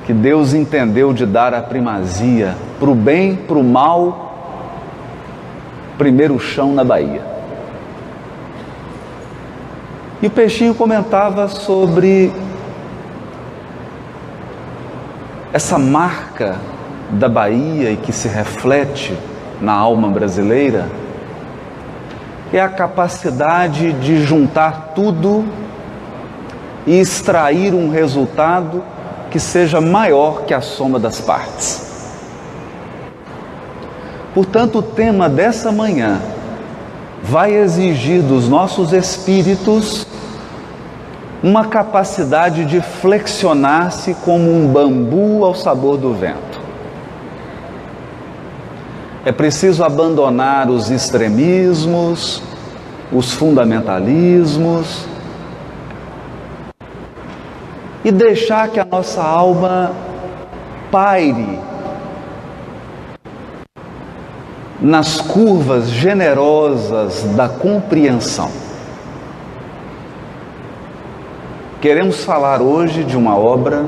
que Deus entendeu de dar a primazia para o bem, para o mal, primeiro chão na Bahia. E o Peixinho comentava sobre essa marca da Bahia e que se reflete na alma brasileira, é a capacidade de juntar tudo e extrair um resultado que seja maior que a soma das partes. Portanto, o tema dessa manhã vai exigir dos nossos espíritos uma capacidade de flexionar-se como um bambu ao sabor do vento. É preciso abandonar os extremismos, os fundamentalismos e deixar que a nossa alma paire nas curvas generosas da compreensão. Queremos falar hoje de uma obra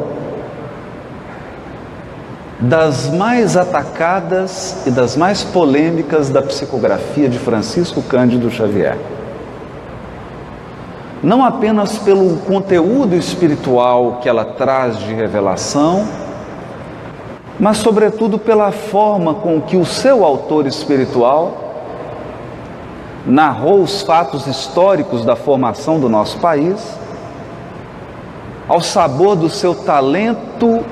das mais atacadas e das mais polêmicas da psicografia de Francisco Cândido Xavier. Não apenas pelo conteúdo espiritual que ela traz de revelação, mas sobretudo pela forma com que o seu autor espiritual narrou os fatos históricos da formação do nosso país, ao sabor do seu talento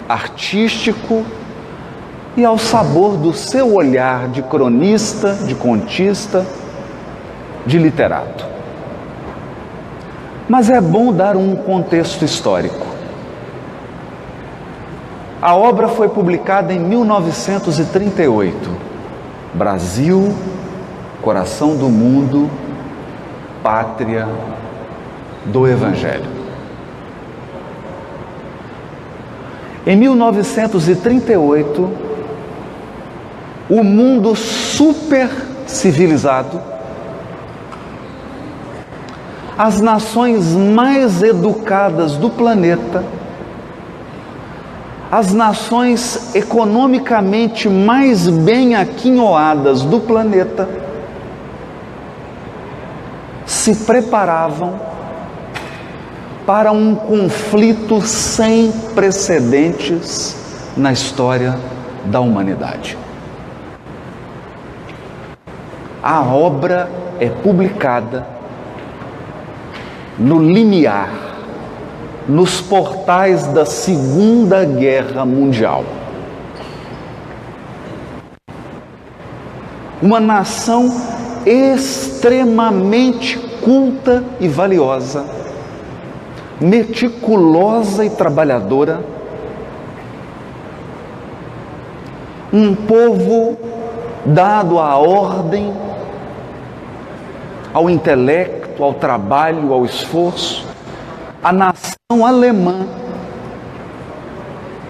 artístico e ao sabor do seu olhar de cronista, de contista, de literato. Mas é bom dar um contexto histórico. A obra foi publicada em 1938. Brasil, coração do mundo, pátria do Evangelho. Em 1938, o mundo super civilizado, as nações mais educadas do planeta, as nações economicamente mais bem aquinhoadas do planeta, se preparavam para um conflito sem precedentes na história da humanidade. A obra é publicada no limiar, nos portais da Segunda Guerra Mundial. Uma nação extremamente culta e valiosa, meticulosa e trabalhadora, um povo dado à ordem, ao intelecto, ao trabalho, ao esforço. A nação alemã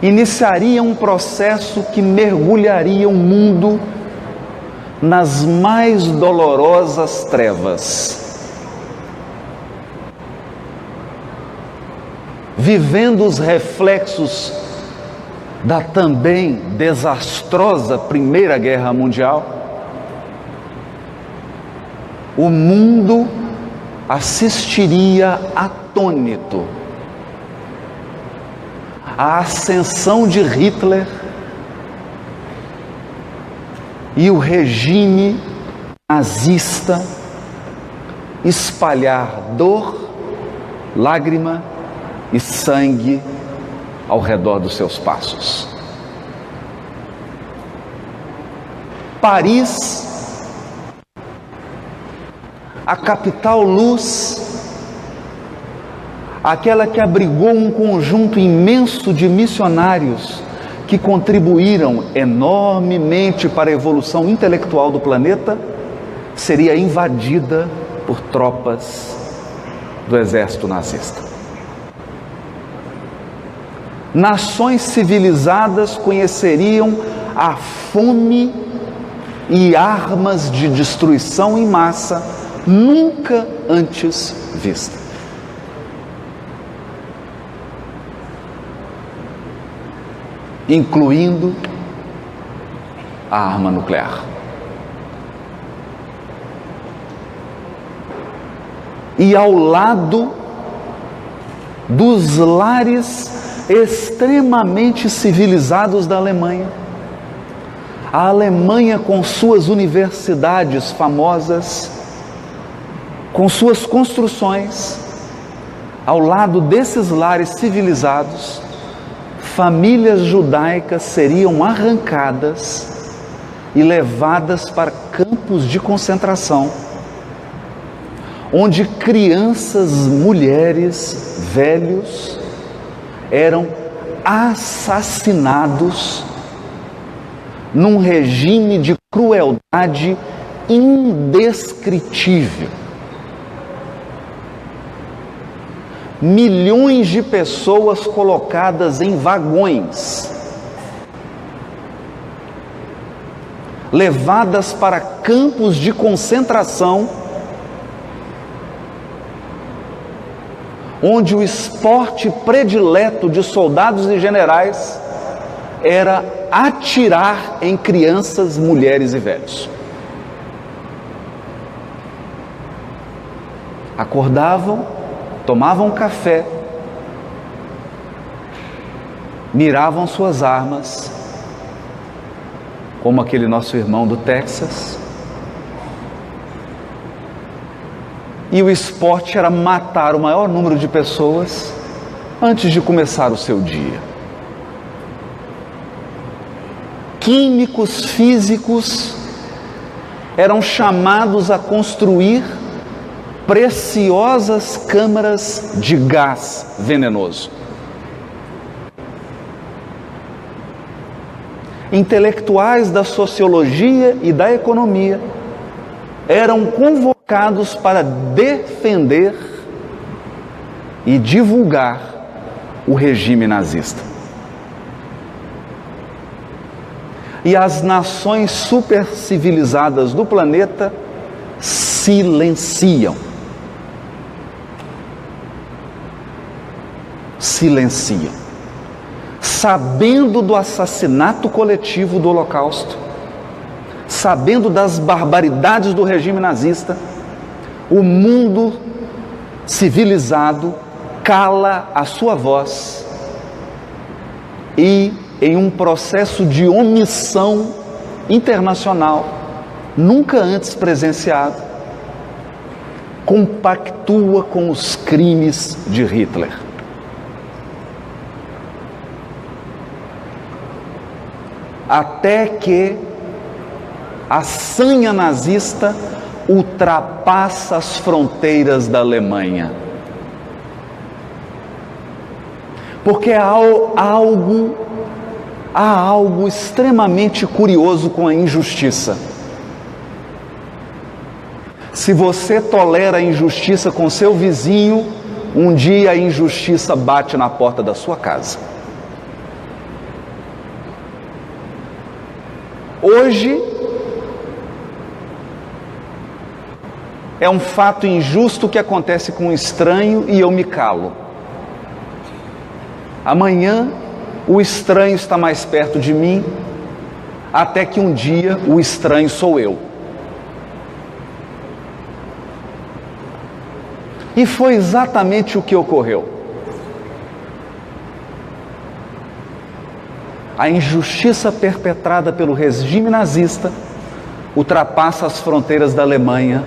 iniciaria um processo que mergulharia o mundo nas mais dolorosas trevas, vivendo os reflexos da também desastrosa Primeira Guerra Mundial. O mundo assistiria atônito à ascensão de Hitler e o regime nazista espalhar dor, lágrima e sangue ao redor dos seus passos. Paris, a capital luz, aquela que abrigou um conjunto imenso de missionários que contribuíram enormemente para a evolução intelectual do planeta, seria invadida por tropas do exército nazista. Nações civilizadas conheceriam a fome e armas de destruição em massa nunca antes vista. incluindo a arma nuclear. E ao lado dos lares extremamente civilizados da Alemanha, a Alemanha com suas universidades famosas, com suas construções, ao lado desses lares civilizados, famílias judaicas seriam arrancadas e levadas para campos de concentração, onde crianças, mulheres, velhos eram assassinados num regime de crueldade indescritível. Milhões de pessoas colocadas em vagões, levadas para campos de concentração, onde o esporte predileto de soldados e generais era atirar em crianças, mulheres e velhos. Acordavam, tomavam café, miravam suas armas, como aquele nosso irmão do Texas, e o esporte era matar o maior número de pessoas antes de começar o seu dia. Químicos físicos eram chamados a construir preciosas câmaras de gás venenoso. Intelectuais da sociologia e da economia eram convocados para defender e divulgar o regime nazista. E as nações supercivilizadas do planeta silenciam. Silenciam. Sabendo do assassinato coletivo do Holocausto, sabendo das barbaridades do regime nazista, o mundo civilizado cala a sua voz e, em um processo de omissão internacional, nunca antes presenciado, compactua com os crimes de Hitler. Até que a sanha nazista ultrapassa as fronteiras da Alemanha. Porque há algo extremamente curioso com a injustiça. Se você tolera a injustiça com seu vizinho, um dia a injustiça bate na porta da sua casa. Hoje é um fato injusto que acontece com um estranho e eu me calo. Amanhã o estranho está mais perto de mim, até que um dia o estranho sou eu. E foi exatamente o que ocorreu. A injustiça perpetrada pelo regime nazista ultrapassa as fronteiras da Alemanha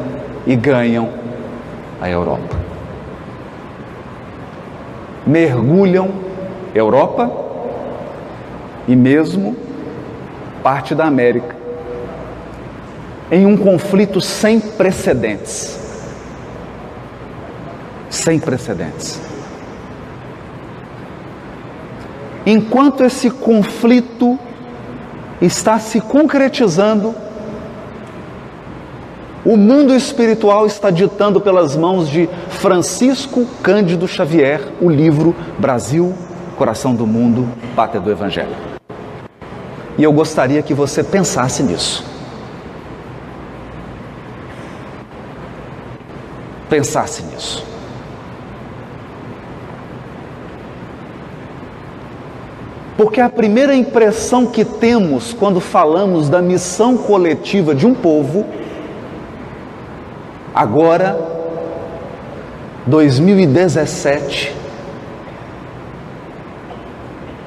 e ganham a Europa. Mergulham Europa e mesmo parte da América em um conflito sem precedentes. Sem precedentes. Enquanto esse conflito está se concretizando, o mundo espiritual está ditando pelas mãos de Francisco Cândido Xavier o livro Brasil, Coração do Mundo, Pátria do Evangelho. E eu gostaria que você pensasse nisso. Pensasse nisso. Porque a primeira impressão que temos quando falamos da missão coletiva de um povo, agora, 2017,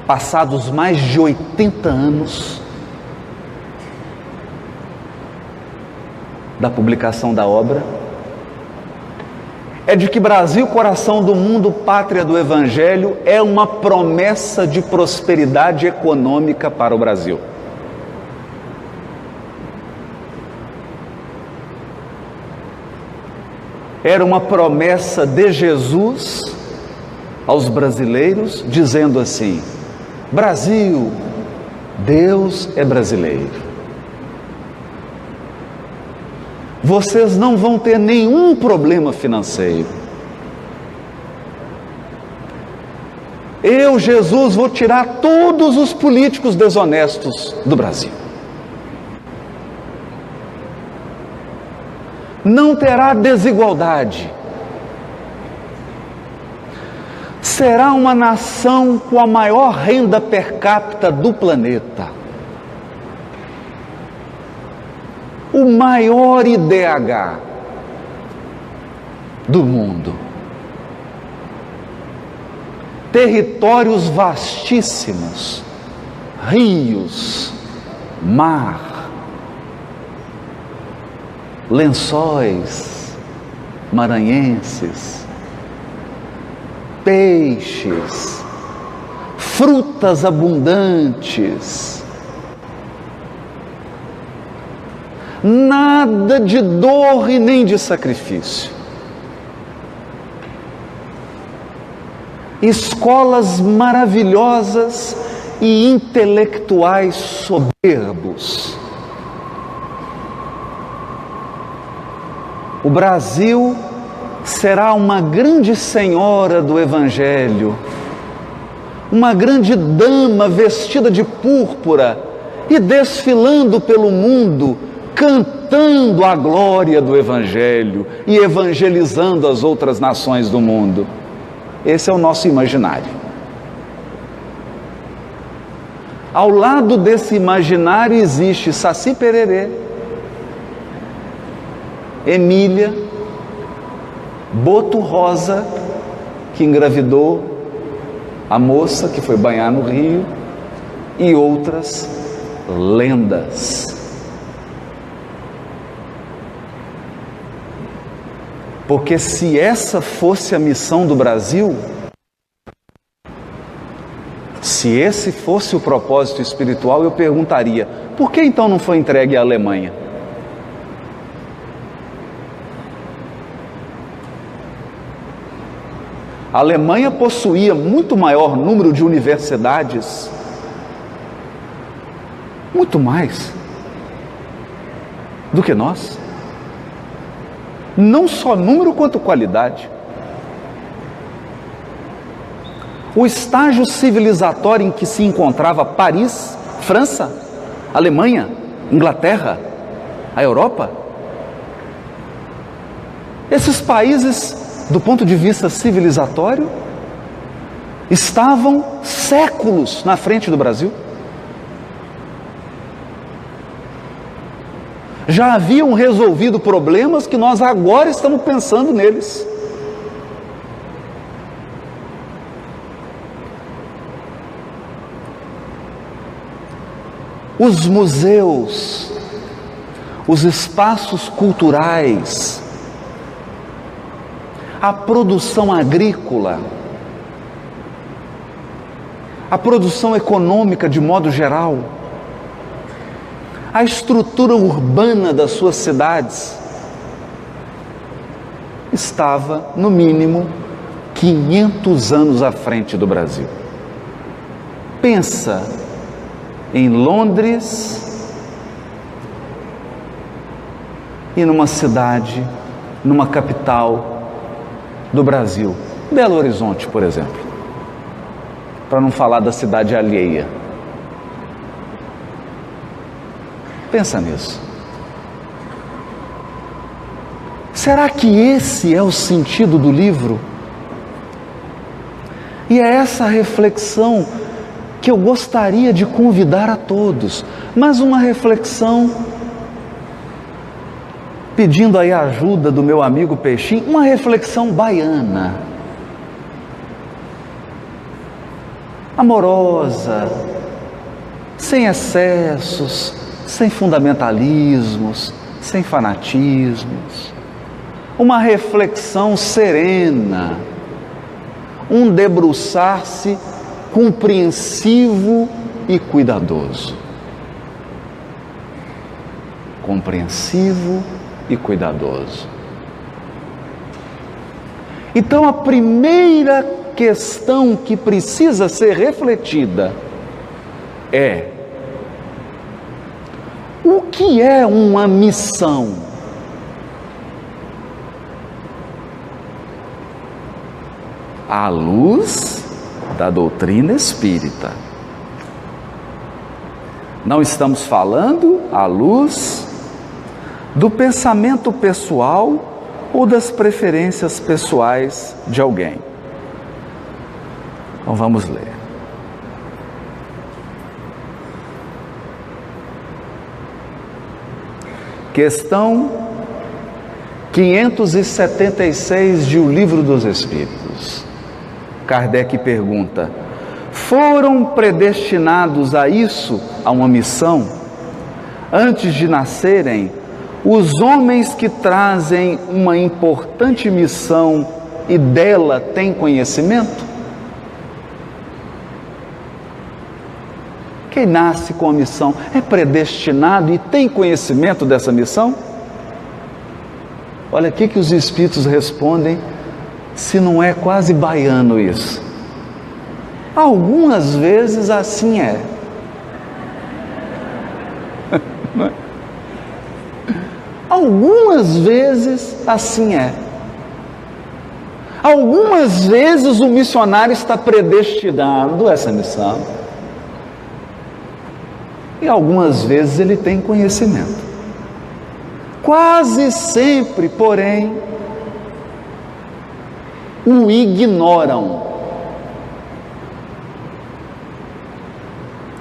passados mais de 80 anos da publicação da obra, é de que Brasil, coração do mundo, pátria do Evangelho, é uma promessa de prosperidade econômica para o Brasil. Era uma promessa de Jesus aos brasileiros, dizendo assim: Brasil, Deus é brasileiro. Vocês não vão ter nenhum problema financeiro. Eu, Jesus, vou tirar todos os políticos desonestos do Brasil. Não terá desigualdade. Será uma nação com a maior renda per capita do planeta. O maior IDH do mundo. Territórios vastíssimos, rios, mar, lençóis maranhenses, peixes, frutas abundantes, nada de dor e nem de sacrifício. Escolas maravilhosas e intelectuais soberbos. O Brasil será uma grande senhora do Evangelho, uma grande dama vestida de púrpura e desfilando pelo mundo, cantando a glória do Evangelho e evangelizando as outras nações do mundo. Esse é o nosso imaginário. Ao lado desse imaginário existe Saci Pererê, Emília, Boto Rosa, que engravidou a moça que foi banhar no rio, e outras lendas. Porque se essa fosse a missão do Brasil, se esse fosse o propósito espiritual, eu perguntaria: por que então não foi entregue à Alemanha? A Alemanha possuía muito maior número de universidades, muito mais do que nós. Não só número quanto qualidade. O estágio civilizatório em que se encontrava Paris, França, Alemanha, Inglaterra, a Europa, esses países, do ponto de vista civilizatório, estavam séculos na frente do Brasil. Já haviam resolvido problemas que nós agora estamos pensando neles. Os museus, os espaços culturais, a produção agrícola, a produção econômica de modo geral, a estrutura urbana das suas cidades estava, no mínimo, 500 anos à frente do Brasil. Pensa em Londres e numa cidade, numa capital do Brasil, Belo Horizonte, por exemplo, para não falar da cidade alheia. Pensa nisso. Será que esse é o sentido do livro? E é essa reflexão que eu gostaria de convidar a todos, mas uma reflexão, pedindo aí a ajuda do meu amigo Peixinho, uma reflexão baiana, amorosa, sem excessos, sem fundamentalismos, sem fanatismos, uma reflexão serena, um debruçar-se compreensivo e cuidadoso. Compreensivo e cuidadoso. Então, a primeira questão que precisa ser refletida é: o que é uma missão? À luz da doutrina espírita. Não estamos falando à luz do pensamento pessoal ou das preferências pessoais de alguém. Então vamos ler. Questão 576 de O Livro dos Espíritos. Kardec pergunta: foram predestinados a isso, a uma missão, antes de nascerem, os homens que trazem uma importante missão e dela têm conhecimento? Quem nasce com a missão é predestinado e tem conhecimento dessa missão? Olha aqui que os Espíritos respondem, se não é quase baiano isso. Algumas vezes assim é. Algumas vezes assim é. Algumas vezes o missionário está predestinado a essa missão. E algumas vezes ele tem conhecimento. Quase sempre, porém, o ignoram.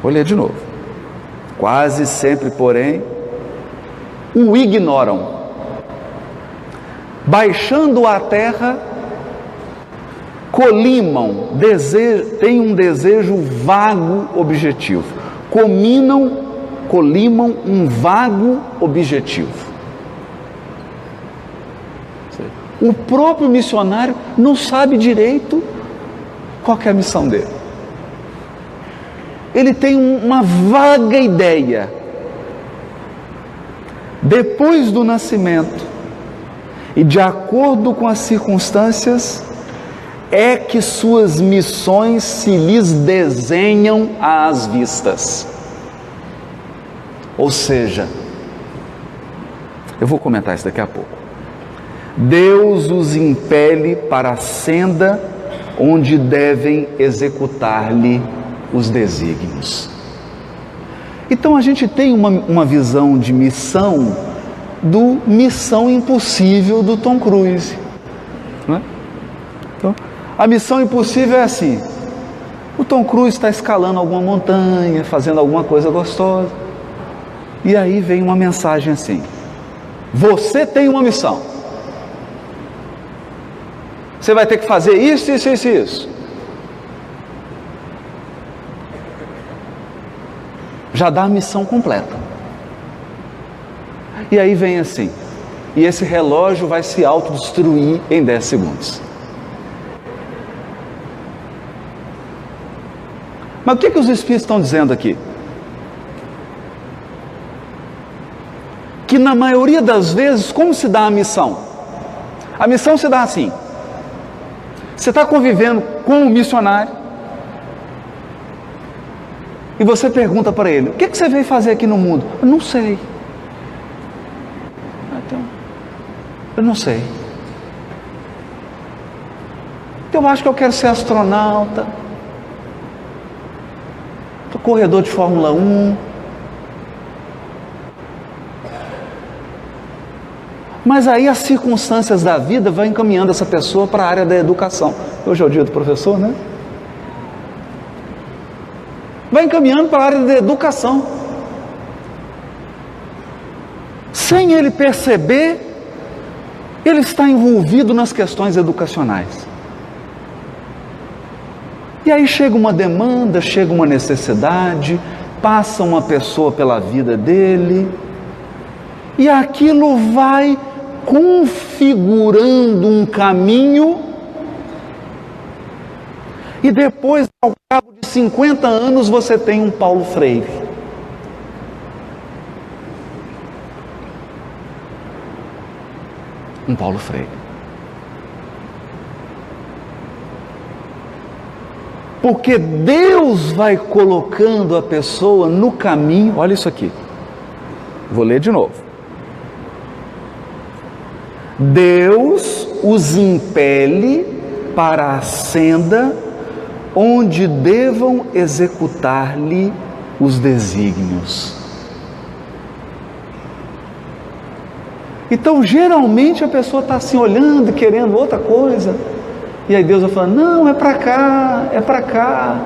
Vou ler de novo. Quase sempre, porém, o ignoram. Baixando à terra, colimam, têm um desejo vago objetivo. Colimam um vago objetivo. O próprio missionário não sabe direito qual que é a missão dele. Ele tem uma vaga ideia. Depois do nascimento e de acordo com as circunstâncias, é que suas missões se lhes desenham às vistas. Ou seja, eu vou comentar isso daqui a pouco. Deus os impele para a senda onde devem executar-lhe os desígnios. Então a gente tem uma visão de missão do Missão Impossível do Tom Cruise, não é? Então, a missão impossível é assim: o Tom Cruise está escalando alguma montanha, fazendo alguma coisa gostosa, e aí vem uma mensagem assim: você tem uma missão. Você vai ter que fazer isso, isso, isso, isso. Já dá a missão completa. E aí vem assim: e esse relógio vai se autodestruir em 10 segundos. Mas o que os Espíritos estão dizendo aqui? Que na maioria das vezes, como se dá a missão? A missão se dá assim: você está convivendo com um missionário e você pergunta para ele: o que você veio fazer aqui no mundo? Eu não sei. Então, eu não sei. Eu acho que eu quero ser astronauta, corredor de Fórmula 1. Mas aí as circunstâncias da vida vão encaminhando essa pessoa para a área da educação. Hoje é o dia do professor, né? vai encaminhando para a área da educação. Sem ele perceber, ele está envolvido nas questões educacionais. E aí chega uma demanda, chega uma necessidade, passa uma pessoa pela vida dele, e aquilo vai configurando um caminho, e depois, ao cabo de 50 anos, você tem um Paulo Freire. Um Paulo Freire. Porque Deus vai colocando a pessoa no caminho. Olha isso aqui. Vou ler de novo. Deus os impele para a senda onde devam executar-lhe os desígnios. Então, geralmente a pessoa está assim olhando e querendo outra coisa. E aí Deus vai falando, não, é para cá, é para cá.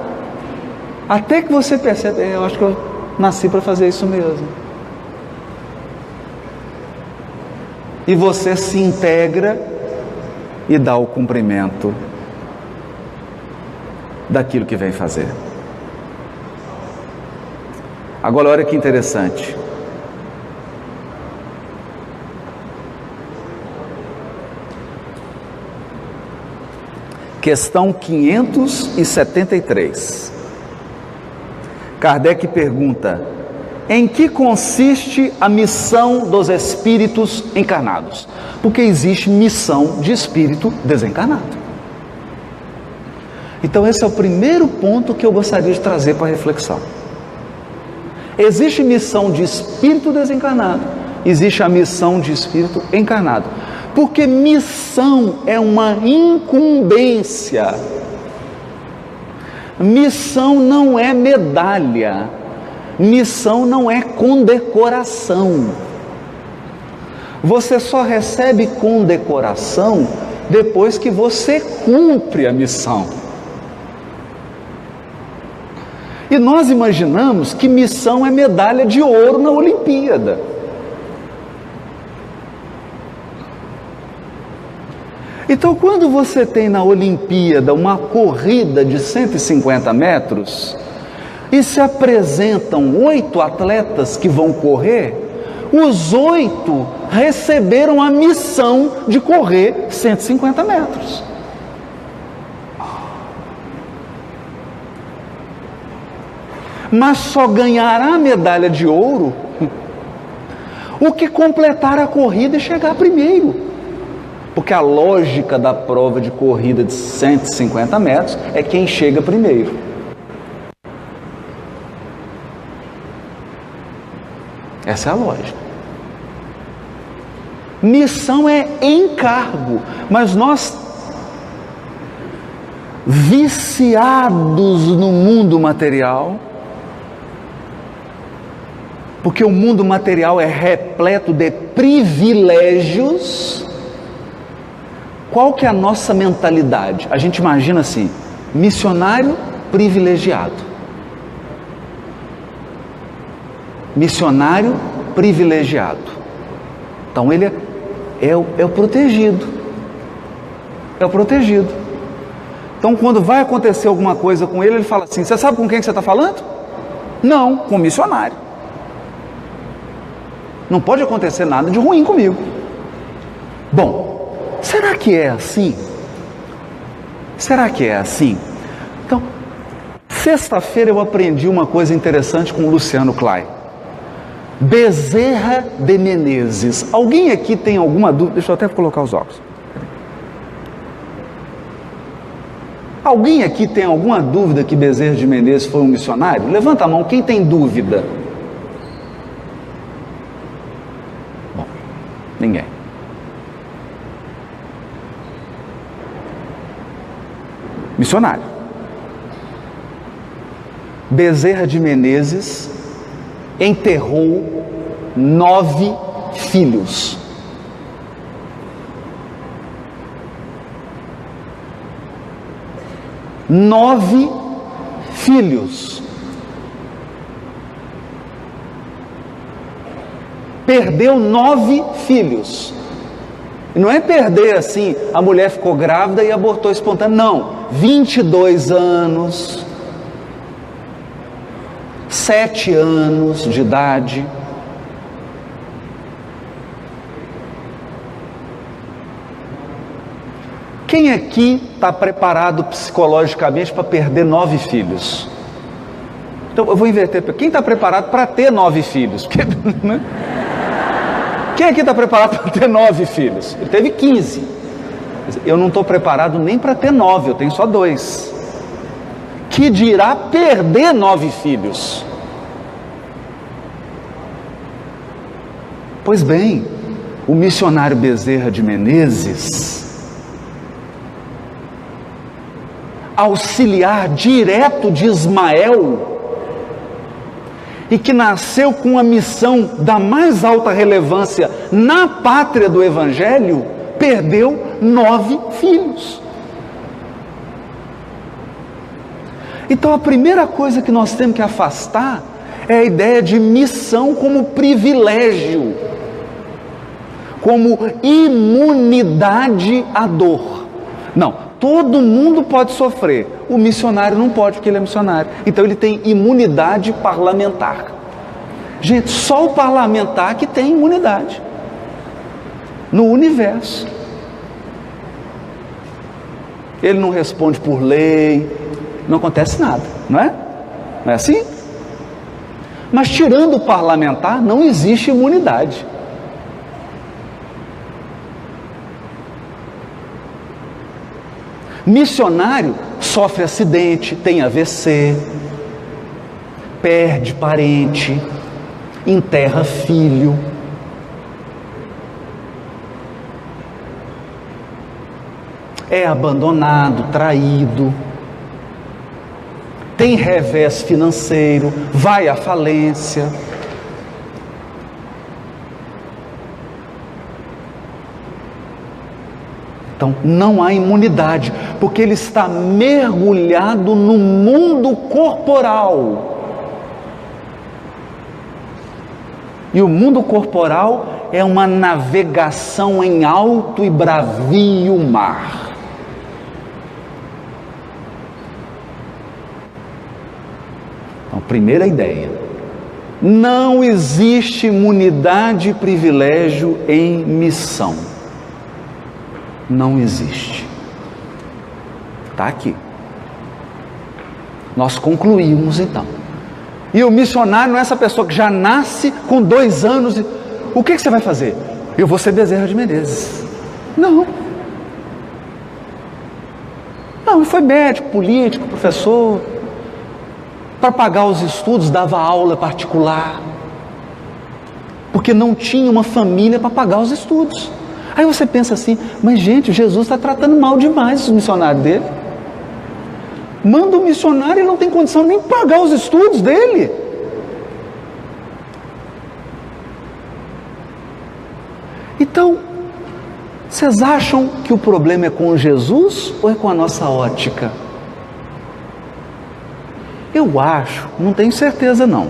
Até que você percebe, eu acho que eu nasci para fazer isso mesmo. E você se integra e dá o cumprimento daquilo que vem fazer. Agora olha que interessante. Questão 573. Kardec pergunta: em que consiste a missão dos espíritos encarnados? Porque existe missão de espírito desencarnado. Então esse é o primeiro ponto que eu gostaria de trazer para a reflexão. Existe missão de espírito desencarnado, existe a missão de espírito encarnado. Porque missão é uma incumbência. Missão não é medalha. Missão não é condecoração. Você só recebe condecoração depois que você cumpre a missão. E nós imaginamos que missão é medalha de ouro na Olimpíada. Então, quando você tem na Olimpíada uma corrida de 150 metros e se apresentam 8 atletas que vão correr, os 8 receberam a missão de correr 150 metros. Mas só ganhará a medalha de ouro o que completar a corrida e chegar primeiro. Porque a lógica da prova de corrida de 150 metros é quem chega primeiro. Essa é a lógica. Missão é encargo, mas nós, viciados no mundo material, porque o mundo material é repleto de privilégios. Qual que é a nossa mentalidade? A gente imagina assim, missionário privilegiado. Missionário privilegiado. Então ele é o protegido. É o protegido. Então quando vai acontecer alguma coisa com ele, ele fala assim, você sabe com quem que você está falando? Não, com o missionário. Não pode acontecer nada de ruim comigo. Bom, será que é assim? Será que é assim? Então, sexta-feira eu aprendi uma coisa interessante com o Luciano Klein. Bezerra de Menezes. Alguém aqui tem alguma dúvida? Deixa eu até colocar os óculos. Alguém aqui tem alguma dúvida que Bezerra de Menezes foi um missionário? Levanta a mão, quem tem dúvida? Bom, ninguém. Missionário. Bezerra de Menezes enterrou 9 filhos. Nove filhos. perdeu 9 filhos. E não é perder assim, a mulher ficou grávida e abortou espontâneo, não. 22 anos, 7 anos de idade. Quem aqui está preparado psicologicamente para perder 9 filhos? Então eu vou inverter. Quem está preparado para ter 9 filhos? Porque, né? Quem aqui está preparado para ter 9 filhos? Ele teve 15. Eu não estou preparado nem para ter 9, eu tenho só 2. Que dirá perder 9 filhos? Pois bem, o missionário Bezerra de Menezes, auxiliar direto de Ismael, e que nasceu com uma missão da mais alta relevância na pátria do Evangelho, perdeu 9 filhos. Então a primeira coisa que nós temos que afastar é a ideia de missão como privilégio, como imunidade à dor. Não, todo mundo pode sofrer, o missionário não pode porque ele é missionário, então ele tem imunidade parlamentar. Gente, só o parlamentar que tem imunidade no universo. Ele não responde por lei, não acontece nada, não é? Não é assim? Mas tirando o parlamentar, não existe imunidade. Missionário sofre acidente, tem AVC, perde parente, enterra filho. É abandonado, traído, tem revés financeiro, vai à falência. Então não há imunidade, porque ele está mergulhado no mundo corporal. E o mundo corporal é uma navegação em alto e bravio mar. Então, primeira ideia: não existe imunidade e privilégio em missão. Não existe. Está aqui. Nós concluímos então. E o missionário não é essa pessoa que já nasce com 2 anos. O que você vai fazer? Eu vou ser Bezerra de Menezes. Não. Não, ele foi médico, político, professor. Para pagar os estudos, dava aula particular. Porque não tinha uma família para pagar os estudos. Aí você pensa assim, mas gente, Jesus está tratando mal demais os missionários dele. Manda um missionário e não tem condição nem de pagar os estudos dele. Então, vocês acham que o problema é com Jesus ou é com a nossa ótica? Eu acho, não tenho certeza não,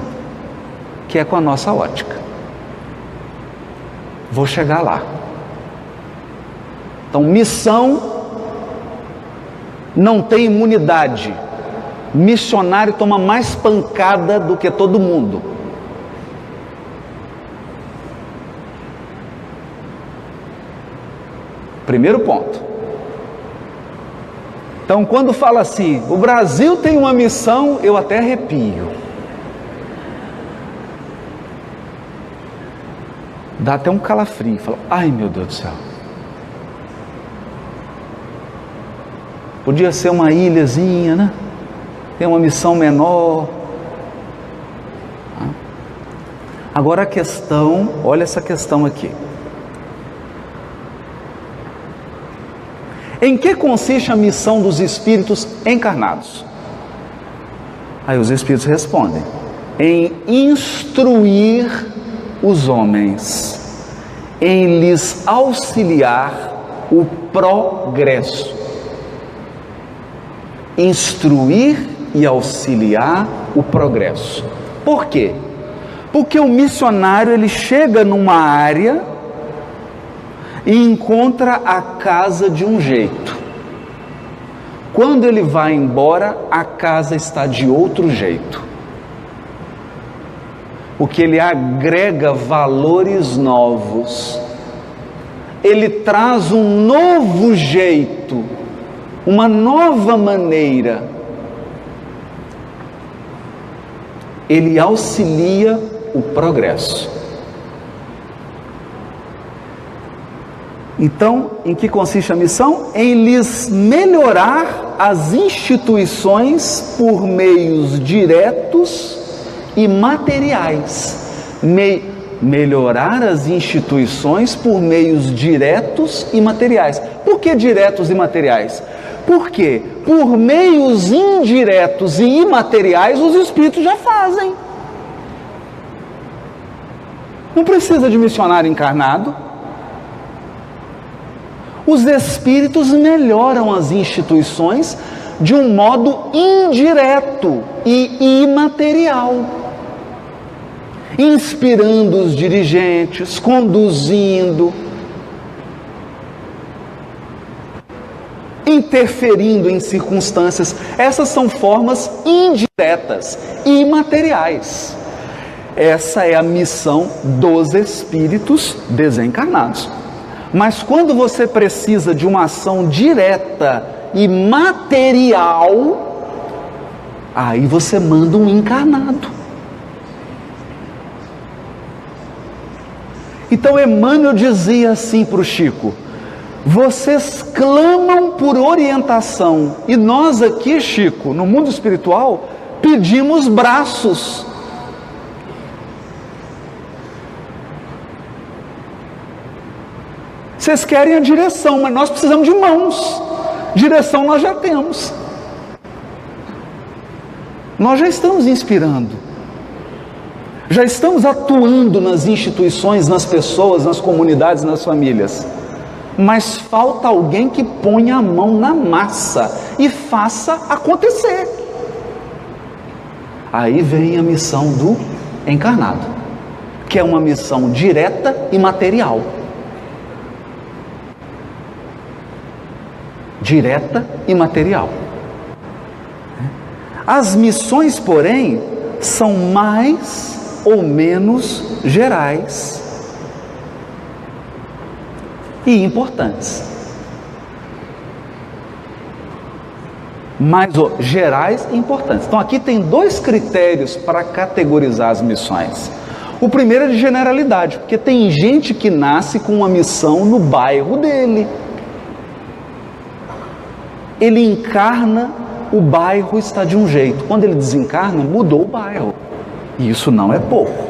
que é com a nossa ótica. Vou chegar lá. Então, missão não tem imunidade. Missionário toma mais pancada do que todo mundo. Primeiro ponto. Então, quando fala assim, o Brasil tem uma missão, eu até arrepio. Dá até um calafrio. Fala, ai meu Deus do céu. Podia ser uma ilhazinha, né? Tem uma missão menor. Agora a questão, olha essa questão aqui. Em que consiste a missão dos espíritos encarnados? Aí os espíritos respondem: em instruir os homens, em lhes auxiliar o progresso. Instruir e auxiliar o progresso. Por quê? Porque o missionário, ele chega numa área e encontra a casa de um jeito. Quando ele vai embora, a casa está de outro jeito. Porque ele agrega valores novos. Ele traz um novo jeito, uma nova maneira. Ele auxilia o progresso. Então, em que consiste a missão? Em lhes melhorar as instituições por meios diretos e materiais. Melhorar as instituições por meios diretos e materiais. Por que diretos e materiais? Porque por meios indiretos e imateriais os espíritos já fazem. Não precisa de missionário encarnado. Os espíritos melhoram as instituições de um modo indireto e imaterial, inspirando os dirigentes, conduzindo, interferindo em circunstâncias. Essas são formas indiretas e imateriais. Essa é a missão dos espíritos desencarnados. Mas quando você precisa de uma ação direta e material, aí você manda um encarnado. Então Emmanuel dizia assim para o Chico: vocês clamam por orientação, e nós aqui, Chico, no mundo espiritual, pedimos braços. Vocês querem a direção, mas nós precisamos de mãos. Direção nós já temos. Nós já estamos inspirando. Já estamos atuando nas instituições, nas pessoas, nas comunidades, nas famílias. Mas falta alguém que ponha a mão na massa e faça acontecer. Aí vem a missão do encarnado, que é uma missão direta e material. Direta e material. As missões, porém, são mais ou menos gerais e importantes. Mais gerais e importantes. Então aqui tem dois critérios para categorizar as missões. O primeiro é de generalidade, porque tem gente que nasce com uma missão no bairro dele. Ele encarna, o bairro está de um jeito. Quando ele desencarna, mudou o bairro. E isso não é pouco.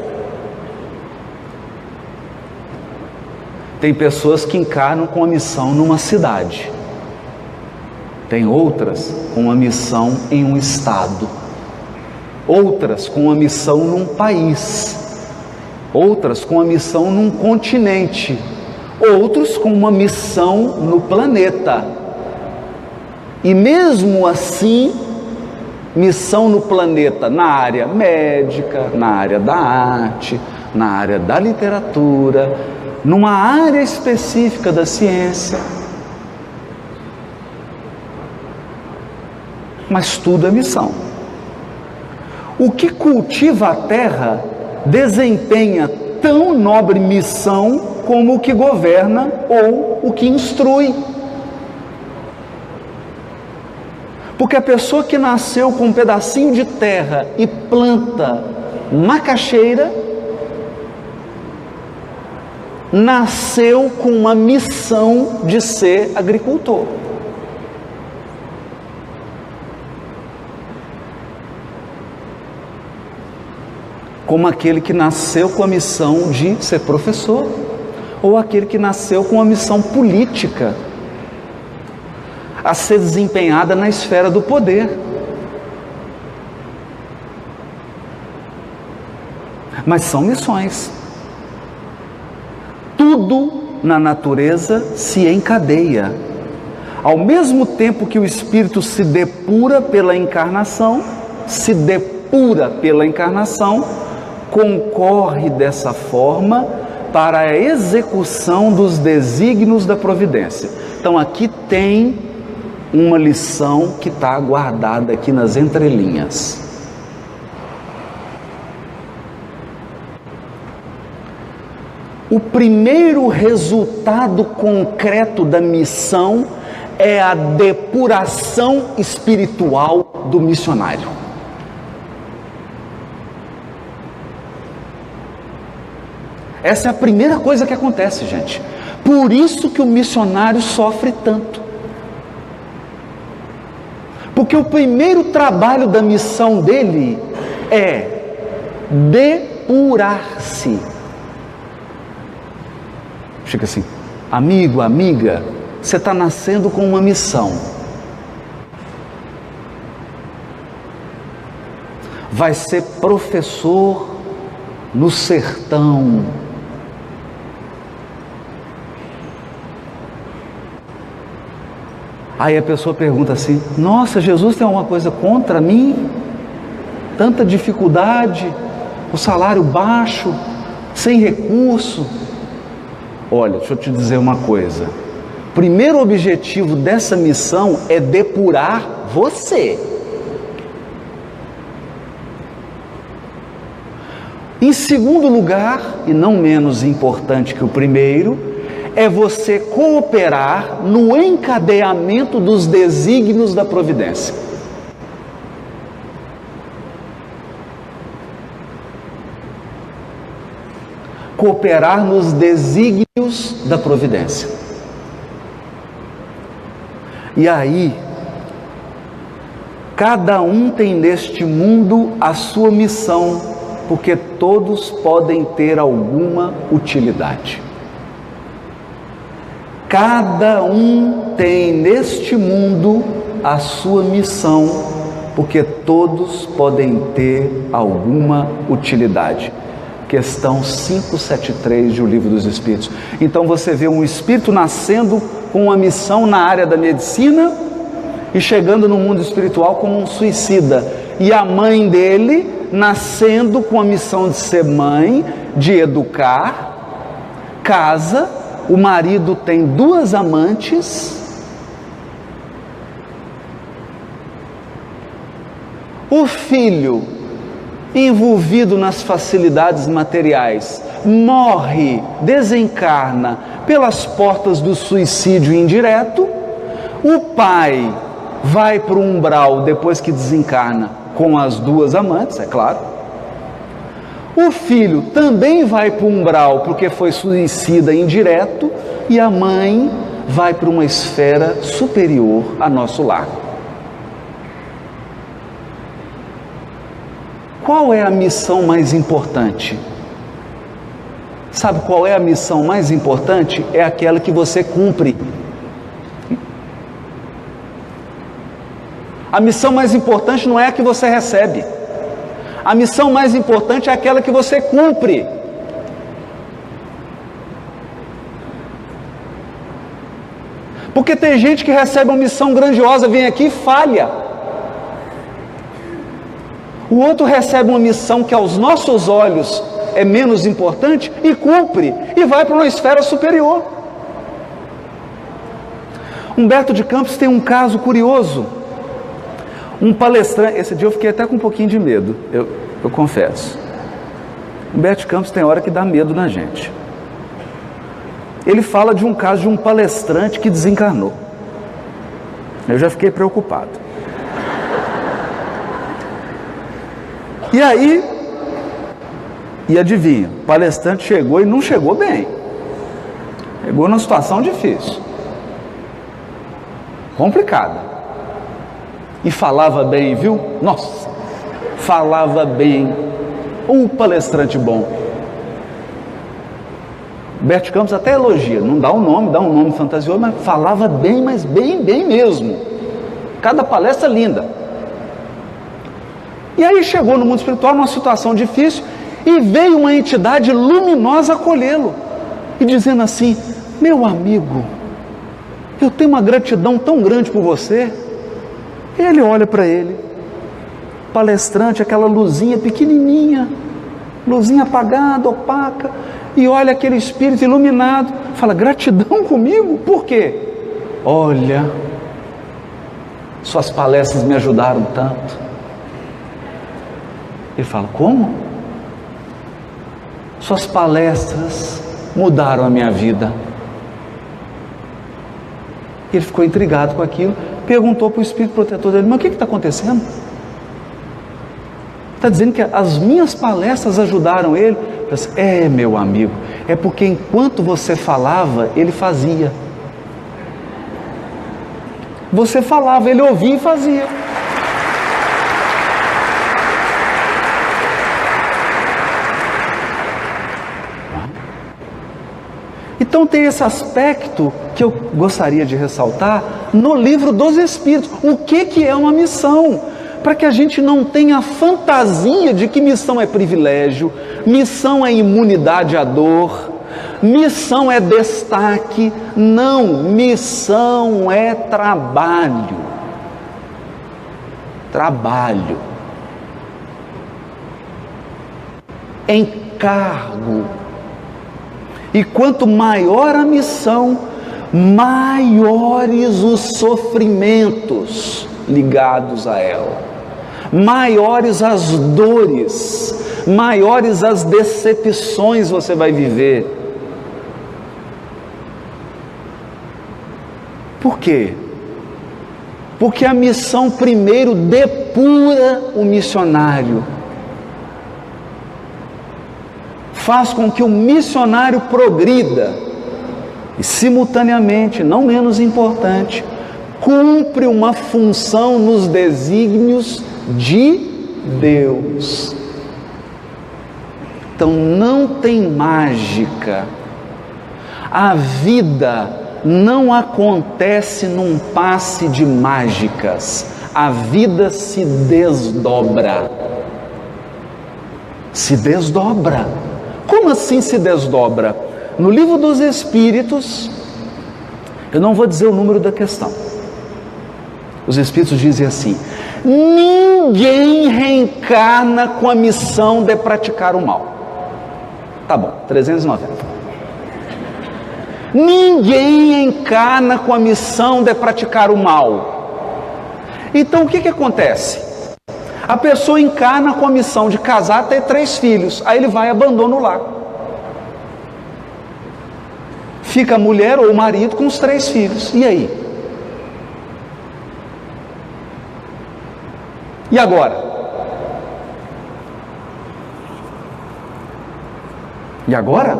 Tem pessoas que encarnam com a missão numa cidade. Tem outras com uma missão em um estado. Outras com uma missão num país. Outras com uma missão num continente. Outros com uma missão no planeta. E mesmo assim, missão no planeta na área médica, na área da arte, na área da literatura, numa área específica da ciência. Mas tudo é missão. O que cultiva a terra desempenha tão nobre missão como o que governa ou o que instrui. Porque a pessoa que nasceu com um pedacinho de terra e planta macaxeira, nasceu com uma missão de ser agricultor. Como aquele que nasceu com a missão de ser professor, ou aquele que nasceu com uma missão política a ser desempenhada na esfera do poder. Mas são missões. Tudo na natureza se encadeia. Ao mesmo tempo que o espírito se depura pela encarnação, concorre dessa forma para a execução dos desígnios da providência. Então aqui tem uma lição que está guardada aqui nas entrelinhas. O primeiro resultado concreto da missão é a depuração espiritual do missionário. Essa é a primeira coisa que acontece, gente. Por isso que o missionário sofre tanto. Porque o primeiro trabalho da missão dele é depurar-se. Fica assim, amigo, amiga, você está nascendo com uma missão. Vai ser professor no sertão. Aí a pessoa pergunta assim, nossa, Jesus tem alguma coisa contra mim? Tanta dificuldade, o salário baixo, sem recurso. Olha, deixa eu te dizer uma coisa. O primeiro objetivo dessa missão é depurar você. Em segundo lugar, e não menos importante que o primeiro, é você cooperar no encadeamento dos desígnios da providência. Cooperar nos desígnios da providência. E aí, cada um tem neste mundo a sua missão, porque todos podem ter alguma utilidade. Cada um tem neste mundo a sua missão, porque todos podem ter alguma utilidade. Questão 573 de O Livro dos Espíritos. Então você vê um espírito nascendo com uma missão na área da medicina e chegando no mundo espiritual como um suicida. E a mãe dele nascendo com a missão de ser mãe, de educar, casa, o marido tem 2 amantes, o filho, envolvido nas facilidades materiais, morre, desencarna pelas portas do suicídio indireto. O pai vai para o umbral depois que desencarna com as 2 amantes, é claro. O filho também vai para o umbral porque foi suicida indireto, e a mãe vai para uma esfera superior a nosso lar. Qual é a missão mais importante? Sabe qual é a missão mais importante? É aquela que você cumpre. A missão mais importante não é a que você recebe. A missão mais importante é aquela que você cumpre. Porque tem gente que recebe uma missão grandiosa, vem aqui e falha. O outro recebe uma missão que aos nossos olhos é menos importante e cumpre, e vai para uma esfera superior. Humberto de Campos tem um caso curioso. Um palestrante, esse dia eu fiquei até com um pouquinho de medo, eu confesso. Humberto de Campos tem hora que dá medo na gente. Ele fala de um caso de um palestrante que desencarnou. Eu já fiquei preocupado. E aí, e adivinha, o palestrante chegou e não chegou bem. Chegou numa situação difícil, complicada. E falava bem, viu? Nossa, falava bem. Um palestrante bom. Humberto Campos até elogia, não dá um nome fantasioso, mas falava bem, mas bem mesmo. Cada palestra linda. E aí chegou no mundo espiritual numa situação difícil e veio uma entidade luminosa acolhê-lo e dizendo assim: meu amigo, eu tenho uma gratidão tão grande por você. Ele olha para ele, palestrante, aquela luzinha pequenininha, luzinha apagada, opaca, e olha aquele espírito iluminado, fala: gratidão comigo? Por quê? Olha, suas palestras me ajudaram tanto. Ele fala: como? Suas palestras mudaram a minha vida. Ele ficou intrigado com aquilo, perguntou para o espírito protetor dele: mas o que está acontecendo? Está dizendo que as minhas palestras ajudaram ele? Eu disse: meu amigo, é porque enquanto você falava, ele fazia. Você falava, ele ouvia e fazia. Então tem esse aspecto que eu gostaria de ressaltar no livro dos Espíritos. O que é uma missão? Para que a gente não tenha a fantasia de que missão é privilégio, missão é imunidade à dor, missão é destaque. Não, missão é trabalho. Trabalho. Encargo. E quanto maior a missão, maiores os sofrimentos ligados a ela, maiores as dores, maiores as decepções você vai viver. Por quê? Porque a missão primeiro depura o missionário, faz com que o missionário progrida e, simultaneamente, não menos importante, cumpre uma função nos desígnios de Deus. Então não tem mágica. A vida não acontece num passe de mágicas. A vida se desdobra. Se desdobra. Como assim se desdobra? No livro dos Espíritos, eu não vou dizer o número da questão. Os Espíritos dizem assim: ninguém reencarna com a missão de praticar o mal. Tá bom, 390. Ninguém encarna com a missão de praticar o mal. Então o que acontece? A pessoa encarna com a missão de casar, ter 3 filhos. Aí ele vai e abandona o lar. Fica a mulher ou o marido com os 3 filhos. E aí? E agora? E agora?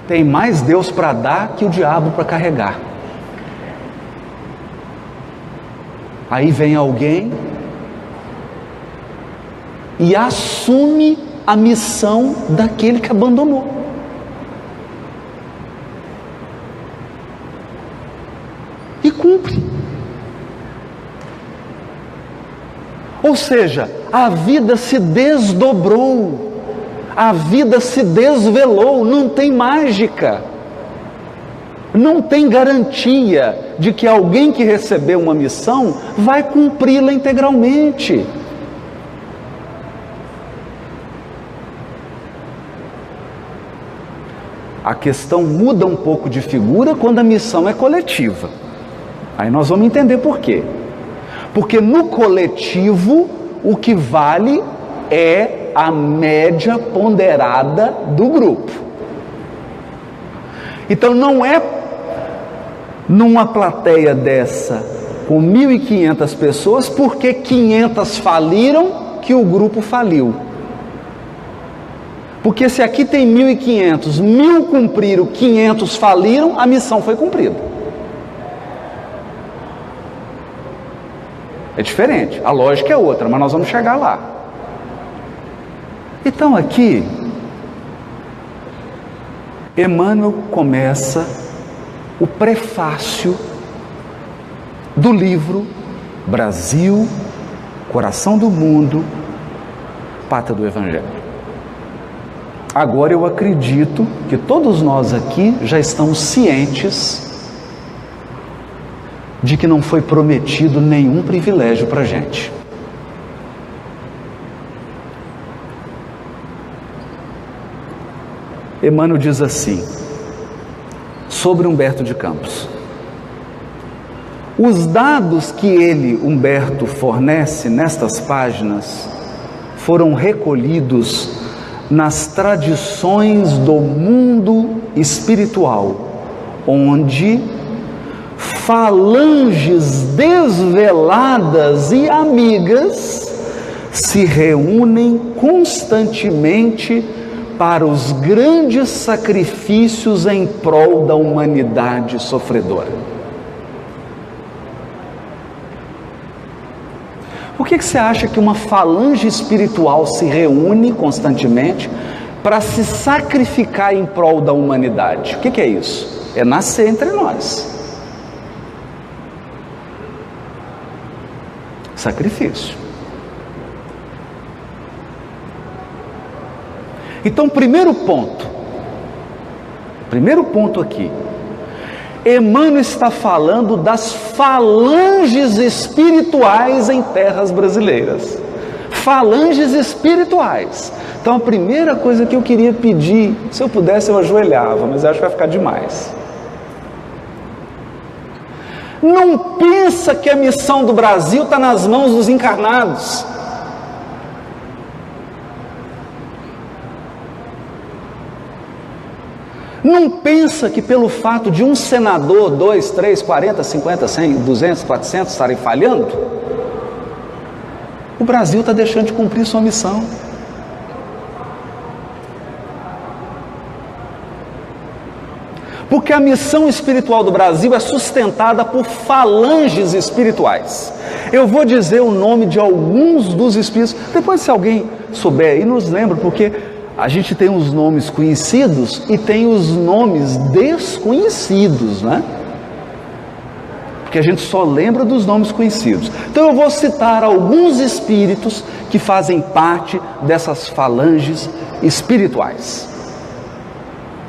Tem mais Deus para dar que o diabo para carregar. Aí vem alguém e assume a missão daquele que abandonou. E cumpre. Ou seja, a vida se desdobrou, a vida se desvelou, não tem mágica. Não tem garantia de que alguém que recebeu uma missão vai cumpri-la integralmente. A questão muda um pouco de figura quando a missão é coletiva. Aí nós vamos entender por quê. Porque no coletivo o que vale é a média ponderada do grupo. Então não é numa plateia dessa com 1.500 pessoas, porque 500 faliram, que o grupo faliu. Porque se aqui tem 1.500, 1.000 cumpriram, 500 faliram, a missão foi cumprida. É diferente, a lógica é outra, mas nós vamos chegar lá. Então aqui, Emmanuel começa o prefácio do livro Brasil, Coração do Mundo, Pátria do Evangelho. Agora eu acredito que todos nós aqui já estamos cientes de que não foi prometido nenhum privilégio para a gente. Emmanuel diz assim, sobre Humberto de Campos: os dados que ele, Humberto, fornece nestas páginas foram recolhidos nas tradições do mundo espiritual, onde falanges desveladas e amigas se reúnem constantemente para os grandes sacrifícios em prol da humanidade sofredora. Por que você acha que uma falange espiritual se reúne constantemente para se sacrificar em prol da humanidade? O que é isso? É nascer entre nós. Sacrifício. Então, primeiro ponto aqui, Emmanuel está falando das falanges espirituais em terras brasileiras. Falanges espirituais. Então, a primeira coisa que eu queria pedir, se eu pudesse eu ajoelhava, mas acho que vai ficar demais. Não pensa que a missão do Brasil está nas mãos dos encarnados. Não pensa que pelo fato de um senador, 2, 3, 40, 50, 100, 200, 400 estarem falhando, o Brasil está deixando de cumprir sua missão. Porque a missão espiritual do Brasil é sustentada por falanges espirituais. Eu vou dizer o nome de alguns dos espíritos, depois se alguém souber aí nos lembra, porque a gente tem os nomes conhecidos e tem os nomes desconhecidos, né? Porque a gente só lembra dos nomes conhecidos. Então eu vou citar alguns espíritos que fazem parte dessas falanges espirituais.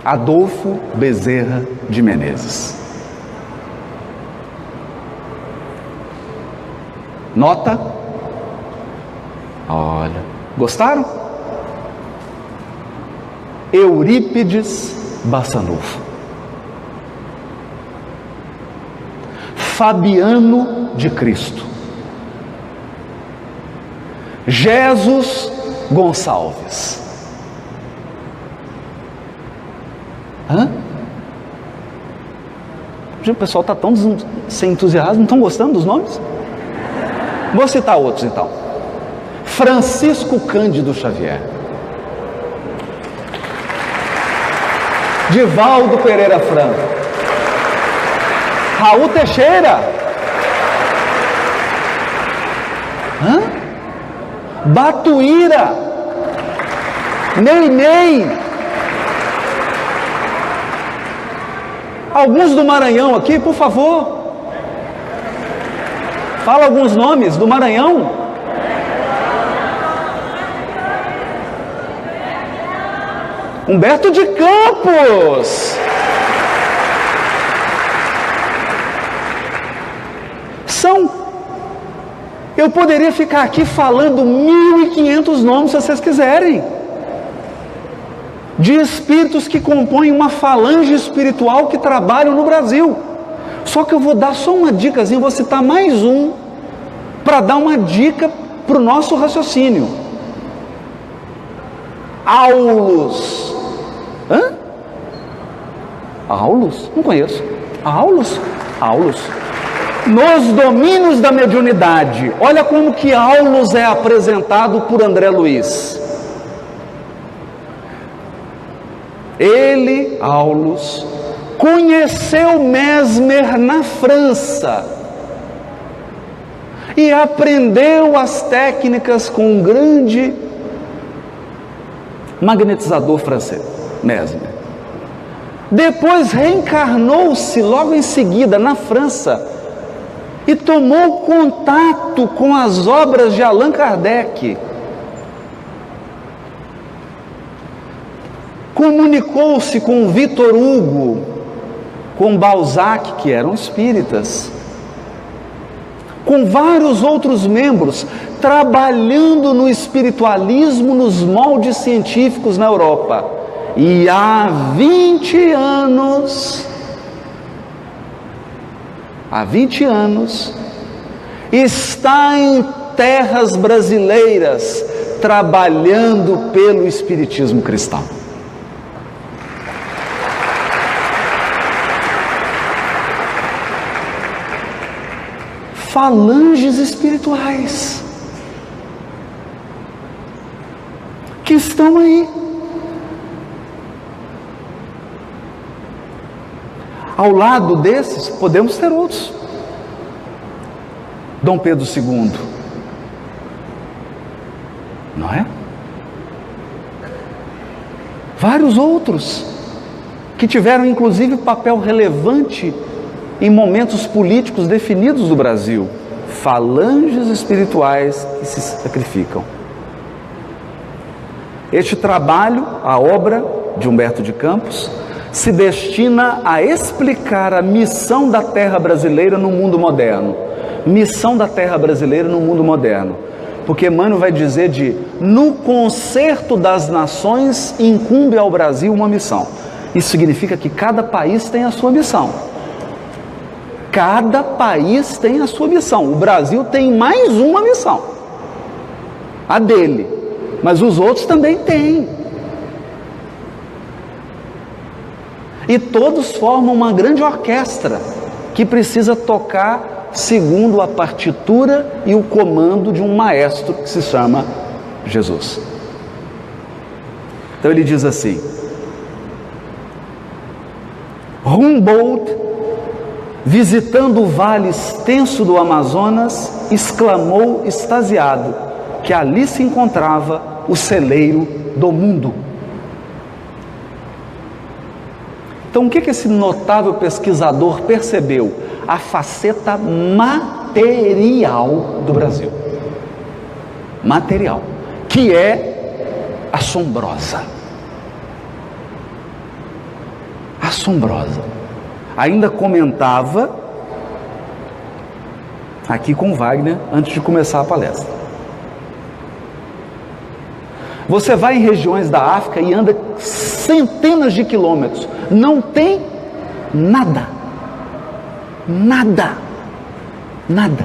Adolfo Bezerra de Menezes. Nota? Olha, gostaram? Eurípides Bassanufo. Fabiano de Cristo. Jesus Gonçalves. O pessoal está tão sem entusiasmo, não estão gostando dos nomes? Vou citar outros então. Francisco Cândido Xavier. Divaldo Pereira Franco. Raul Teixeira. Batuíra. Ney. Alguns do Maranhão aqui, por favor. Fala alguns nomes do Maranhão. Humberto de Campos. Eu poderia ficar aqui falando 1.500 nomes, se vocês quiserem, de espíritos que compõem uma falange espiritual que trabalham no Brasil. Só que eu vou dar só uma dicasinha, vou citar mais um, para dar uma dica para o nosso raciocínio. Aulus. Aulus? Não conheço. Aulus? Nos domínios da mediunidade, olha como que Aulus é apresentado por André Luiz. Ele, Aulus, conheceu Mesmer na França e aprendeu as técnicas com um grande magnetizador francês, Mesmer. Depois reencarnou-se logo em seguida na França e tomou contato com as obras de Allan Kardec. Comunicou-se com Victor Hugo, com Balzac, que eram espíritas, com vários outros membros, trabalhando no espiritualismo nos moldes científicos na Europa. E há 20 anos, está em terras brasileiras trabalhando pelo espiritismo cristão. Falanges espirituais que estão aí. Ao lado desses, podemos ter outros. Dom Pedro II, não é? Vários outros que tiveram inclusive papel relevante em momentos políticos definidos do Brasil. Falanges espirituais que se sacrificam. Este trabalho, a obra de Humberto de Campos, se destina a explicar a missão da terra brasileira no mundo moderno. Missão da terra brasileira no mundo moderno. Porque Emmanuel vai dizer no concerto das nações incumbe ao Brasil uma missão. Isso significa que cada país tem a sua missão. Cada país tem a sua missão. O Brasil tem mais uma missão. A dele. Mas os outros também têm. E todos formam uma grande orquestra que precisa tocar segundo a partitura e o comando de um maestro que se chama Jesus. Então ele diz assim: Humboldt, visitando o vale extenso do Amazonas, exclamou extasiado que ali se encontrava o celeiro do mundo. Então, o que esse notável pesquisador percebeu? A faceta material do Brasil. Material. Que é assombrosa. Assombrosa. Ainda comentava aqui com Wagner, antes de começar a palestra. Você vai em regiões da África e anda centenas de quilômetros. Não tem nada. Nada. Nada.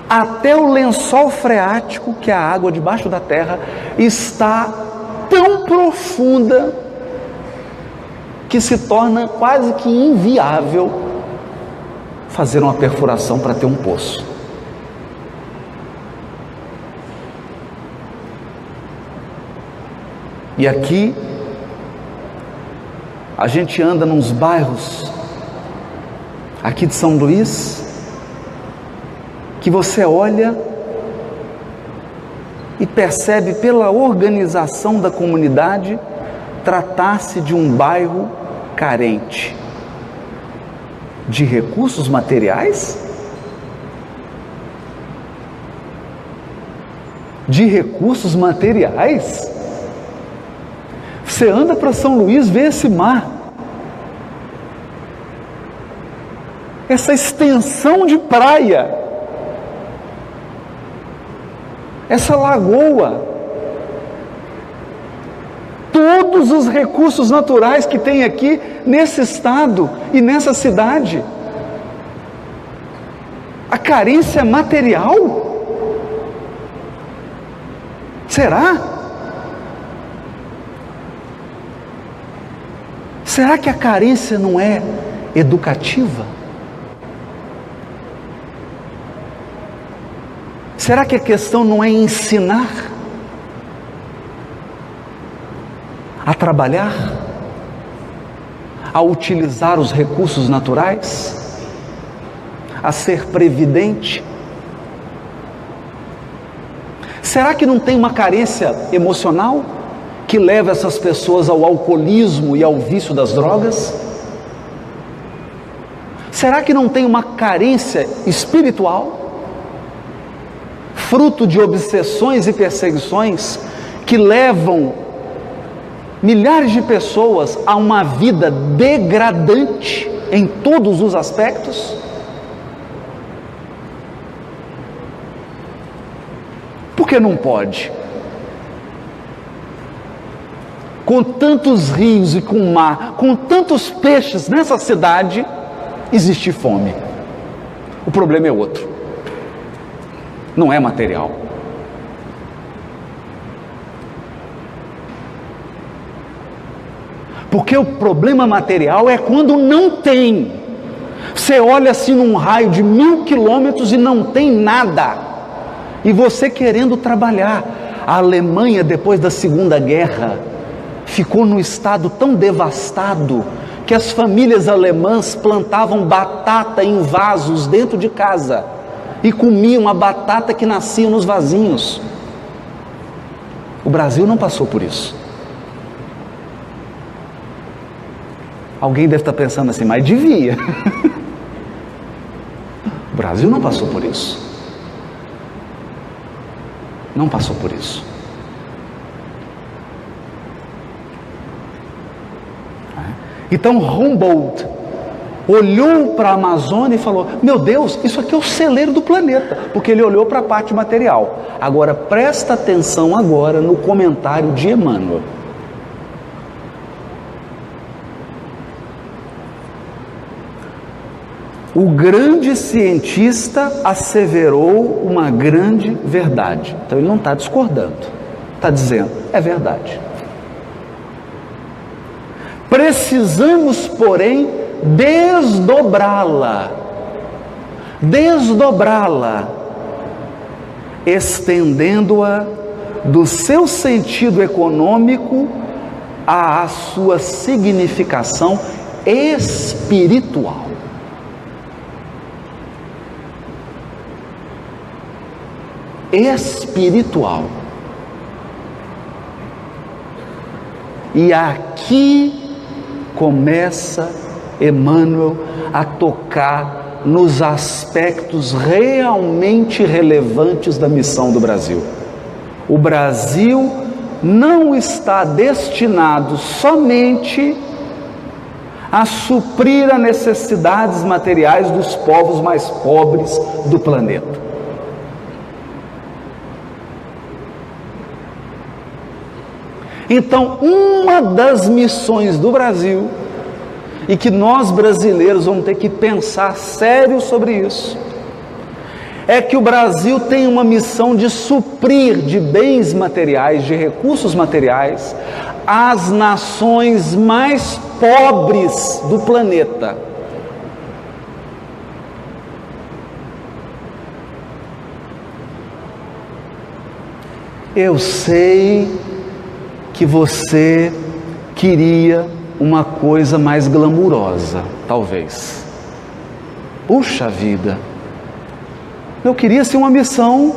Até o lençol freático, que é a água debaixo da terra, está tão profunda que se torna quase que inviável fazer uma perfuração para ter um poço. E aqui a gente anda nos bairros aqui de São Luís, que você olha e percebe pela organização da comunidade tratar-se de um bairro carente de recursos materiais, de recursos materiais. Você anda para São Luís, vê esse mar, essa extensão de praia, essa lagoa, todos os recursos naturais que tem aqui nesse estado e nessa cidade. A carência é material? Será? Será que a carência não é educativa? Será que a questão não é ensinar a trabalhar, a utilizar os recursos naturais, a ser previdente? Será que não tem uma carência emocional que leva essas pessoas ao alcoolismo e ao vício das drogas? Será que não tem uma carência espiritual, fruto de obsessões e perseguições que levam milhares de pessoas a uma vida degradante em todos os aspectos? Por que não pode? com tantos rios e com mar, com tantos peixes nessa cidade, existe fome. O problema é outro, não é material. Porque o problema material é quando não tem. Você olha assim num raio de 1000 quilômetros e não tem nada. E você querendo trabalhar. A Alemanha, depois da Segunda Guerra, ficou num estado tão devastado que as famílias alemãs plantavam batata em vasos dentro de casa e comiam a batata que nascia nos vasinhos. O Brasil não passou por isso. Alguém deve estar pensando assim, mas devia. O Brasil não passou por isso. Não passou por isso. Então Humboldt olhou para a Amazônia e falou: meu Deus, isso aqui é o celeiro do planeta, porque ele olhou para a parte material. Agora presta atenção agora no comentário de Emmanuel. O grande cientista asseverou uma grande verdade. Então ele não está discordando, está dizendo, é verdade. Precisamos, porém, desdobrá-la, estendendo-a do seu sentido econômico à sua significação espiritual. Espiritual. E aqui começa Emmanuel a tocar nos aspectos realmente relevantes da missão do Brasil. O Brasil não está destinado somente a suprir as necessidades materiais dos povos mais pobres do planeta. Então, uma das missões do Brasil, e que nós brasileiros vamos ter que pensar sério sobre isso, é que o Brasil tem uma missão de suprir de bens materiais, de recursos materiais, as nações mais pobres do planeta. Eu sei que você queria uma coisa mais glamurosa, talvez. Puxa vida, eu queria ser uma missão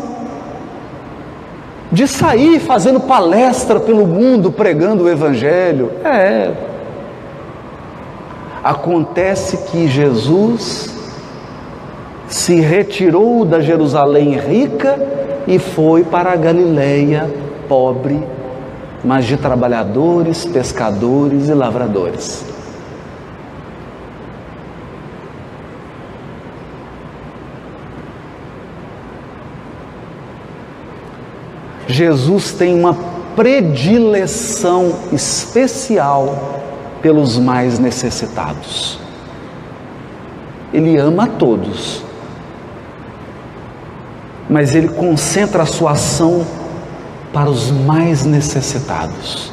de sair fazendo palestra pelo mundo, pregando o Evangelho. Acontece que Jesus se retirou da Jerusalém rica e foi para a Galileia pobre, mas de trabalhadores, pescadores e lavradores. Jesus tem uma predileção especial pelos mais necessitados. Ele ama a todos, mas ele concentra a sua ação para os mais necessitados.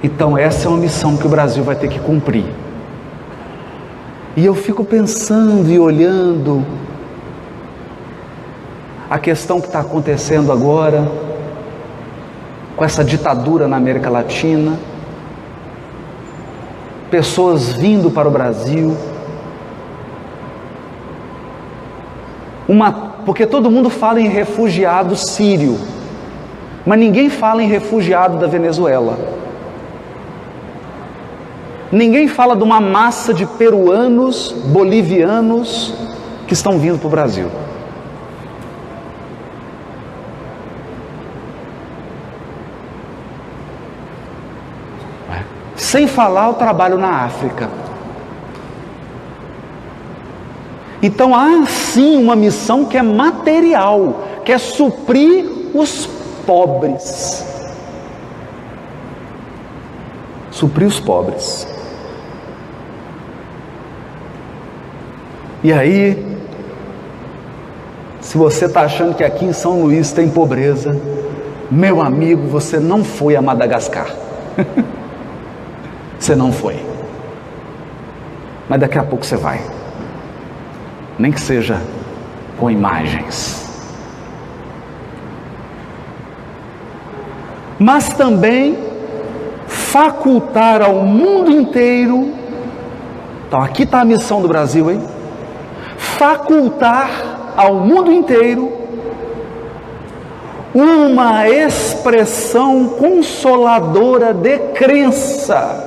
Então essa é uma missão que o Brasil vai ter que cumprir. E eu fico pensando e olhando a questão que está acontecendo agora com essa ditadura na América Latina, pessoas vindo para o Brasil, porque todo mundo fala em refugiado sírio, mas ninguém fala em refugiado da Venezuela. Ninguém fala de uma massa de peruanos, bolivianos que estão vindo para o Brasil. Sem falar o trabalho na África. Então há sim uma missão que é material, que é suprir os pobres. Suprir os pobres. E aí, se você está achando que aqui em São Luís tem pobreza, meu amigo, você não foi a Madagascar. Você não foi. Mas daqui a pouco você vai. Nem que seja com imagens. Mas também facultar ao mundo inteiro. Então aqui está a missão do Brasil, hein? Facultar ao mundo inteiro uma expressão consoladora de crença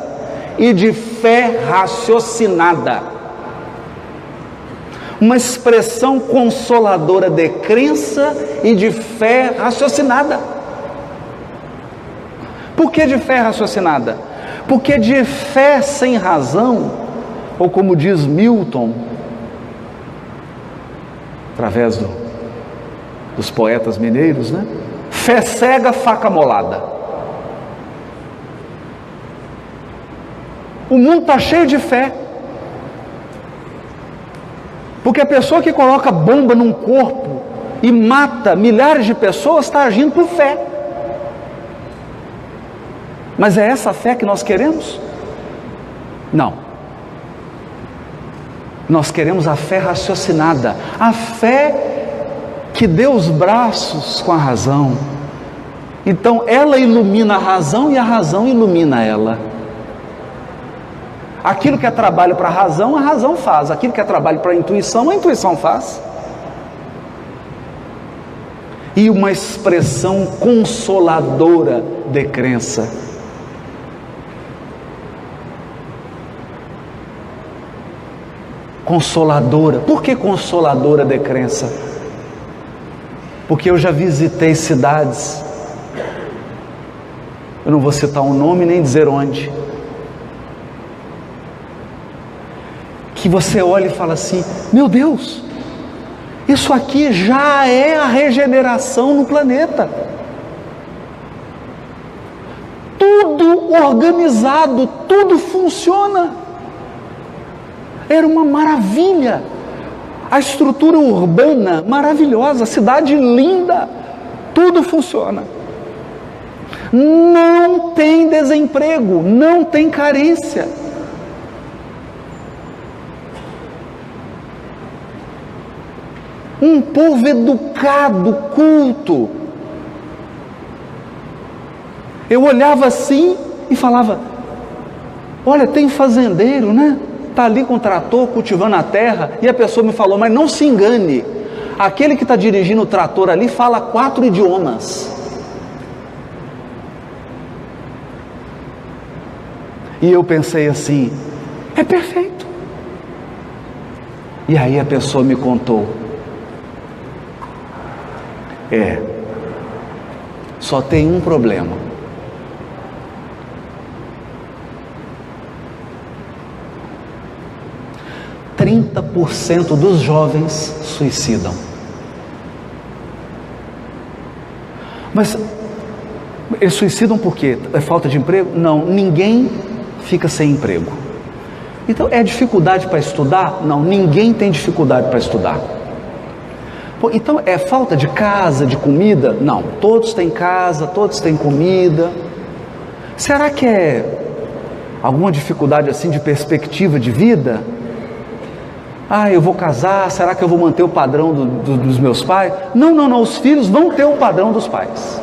e de fé raciocinada. Uma expressão consoladora de crença e de fé raciocinada. Por que de fé raciocinada? Porque de fé sem razão, ou como diz Milton, através dos poetas mineiros, né? Fé cega, faca molada. O mundo está cheio de fé. Porque a pessoa que coloca bomba num corpo e mata milhares de pessoas está agindo por fé. Mas é essa fé que nós queremos? Não. Nós queremos a fé raciocinada, a fé que dê os braços com a razão. Então ela ilumina a razão e a razão ilumina ela. Aquilo que é trabalho para a razão faz. Aquilo que é trabalho para a intuição faz. E uma expressão consoladora de crença. Consoladora. Por que consoladora de crença? Porque eu já visitei cidades, eu não vou citar um nome nem dizer onde, que você olha e fala assim: meu Deus, isso aqui já é a regeneração no planeta. Tudo organizado, tudo funciona. Era uma maravilha. A estrutura urbana maravilhosa, a cidade linda, tudo funciona. Não tem desemprego, não tem carência. Um povo educado, culto. Eu olhava assim e falava: olha, tem fazendeiro, né? Está ali com o trator cultivando a terra. E a pessoa me falou: mas não se engane, aquele que está dirigindo o trator ali fala 4 idiomas. E eu pensei assim: é perfeito. E aí a pessoa me contou: só tem um problema. % dos jovens suicidam. Mas eles suicidam por quê? É falta de emprego? Não, ninguém fica sem emprego. Então é dificuldade para estudar? Não, ninguém tem dificuldade para estudar. Pô, então é falta de casa, de comida? Não, todos têm casa, todos têm comida. Será que é alguma dificuldade assim de perspectiva de vida? Eu vou casar, será que eu vou manter o padrão dos meus pais? Não, os filhos vão ter o padrão dos pais.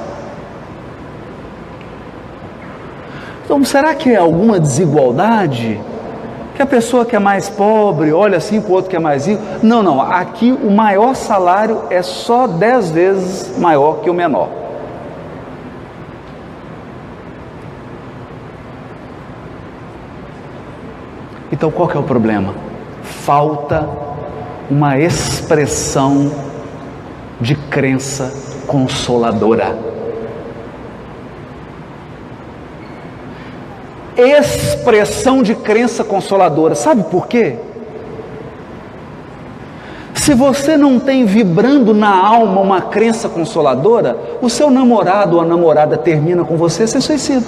Então, será que é alguma desigualdade? Que a pessoa que é mais pobre olha assim para o outro que é mais rico? Não, aqui o maior salário é só 10 vezes maior que o menor. Então qual que é o problema? Falta uma expressão de crença consoladora. Expressão de crença consoladora. Sabe por quê? Se você não tem vibrando na alma uma crença consoladora, o seu namorado ou a namorada termina com você, você suicida.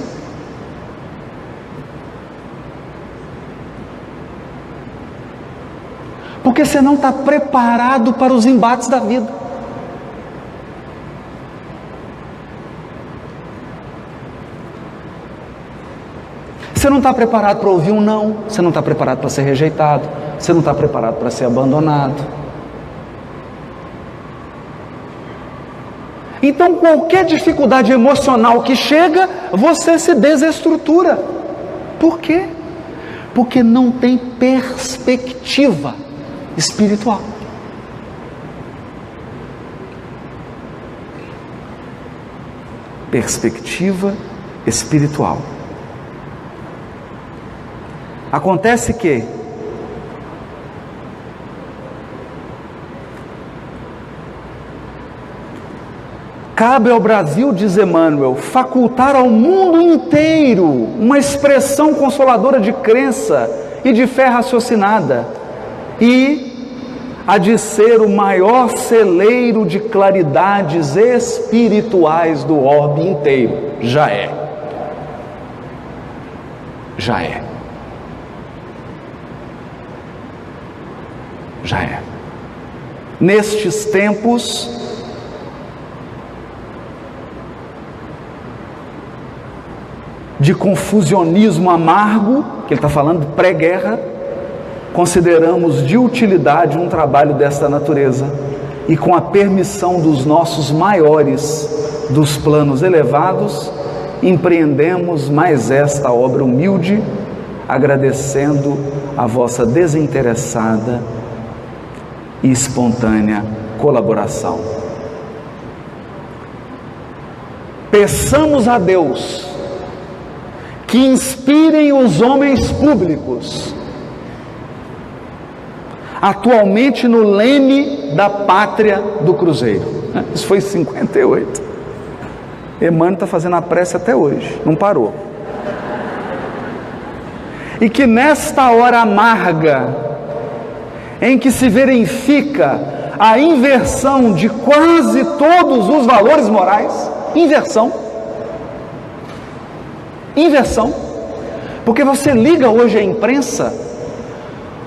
Porque você não está preparado para os embates da vida. Você não está preparado para ouvir um não, você não está preparado para ser rejeitado, você não está preparado para ser abandonado. Então, qualquer dificuldade emocional que chega, você se desestrutura. Por quê? Porque não tem perspectiva espiritual. Perspectiva espiritual. Acontece que cabe ao Brasil, diz Emmanuel, facultar ao mundo inteiro uma expressão consoladora de crença e de fé raciocinada, e a de ser o maior celeiro de claridades espirituais do orbe inteiro. Já é. Já é. Já é. Nestes tempos de confusionismo amargo, que ele está falando pré-guerra, consideramos de utilidade um trabalho desta natureza, e com a permissão dos nossos maiores dos planos elevados, empreendemos mais esta obra humilde, agradecendo a vossa desinteressada e espontânea colaboração. Peçamos a Deus que inspirem os homens públicos, atualmente no leme da pátria do Cruzeiro. Isso foi em 58. Emmanuel está fazendo a prece até hoje, não parou. E que nesta hora amarga, em que se verifica a inversão de quase todos os valores morais, inversão, porque você liga hoje à imprensa,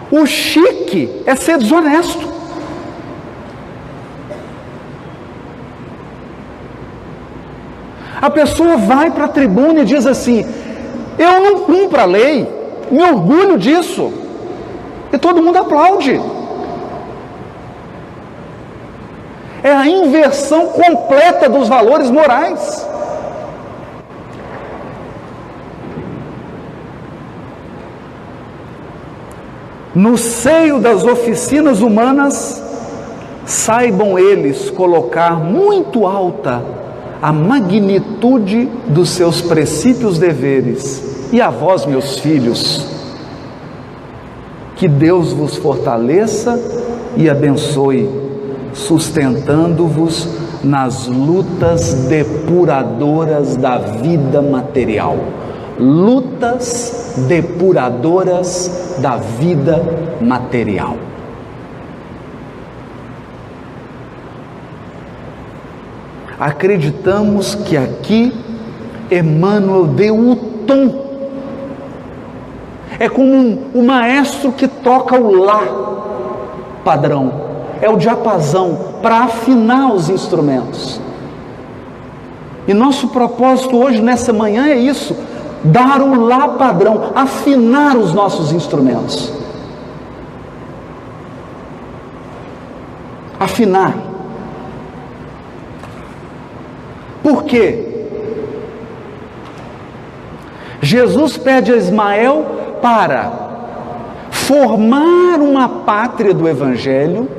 o chique é ser desonesto. A pessoa vai para a tribuna e diz assim: eu não cumpro a lei, me orgulho disso, e todo mundo aplaude. É a inversão completa dos valores morais. No seio das oficinas humanas, saibam eles colocar muito alta a magnitude dos seus precípios deveres. E a vós, meus filhos, que Deus vos fortaleça e abençoe, sustentando-vos nas lutas depuradoras da vida material. Lutas depuradoras da vida material. Acreditamos que aqui Emmanuel deu o tom. É como o maestro que toca o lá padrão, é o diapasão para afinar os instrumentos. E nosso propósito hoje, nessa manhã, é isso: dar o lá padrão, afinar os nossos instrumentos. Afinar. Por quê? Jesus pede a Ismael para formar uma pátria do Evangelho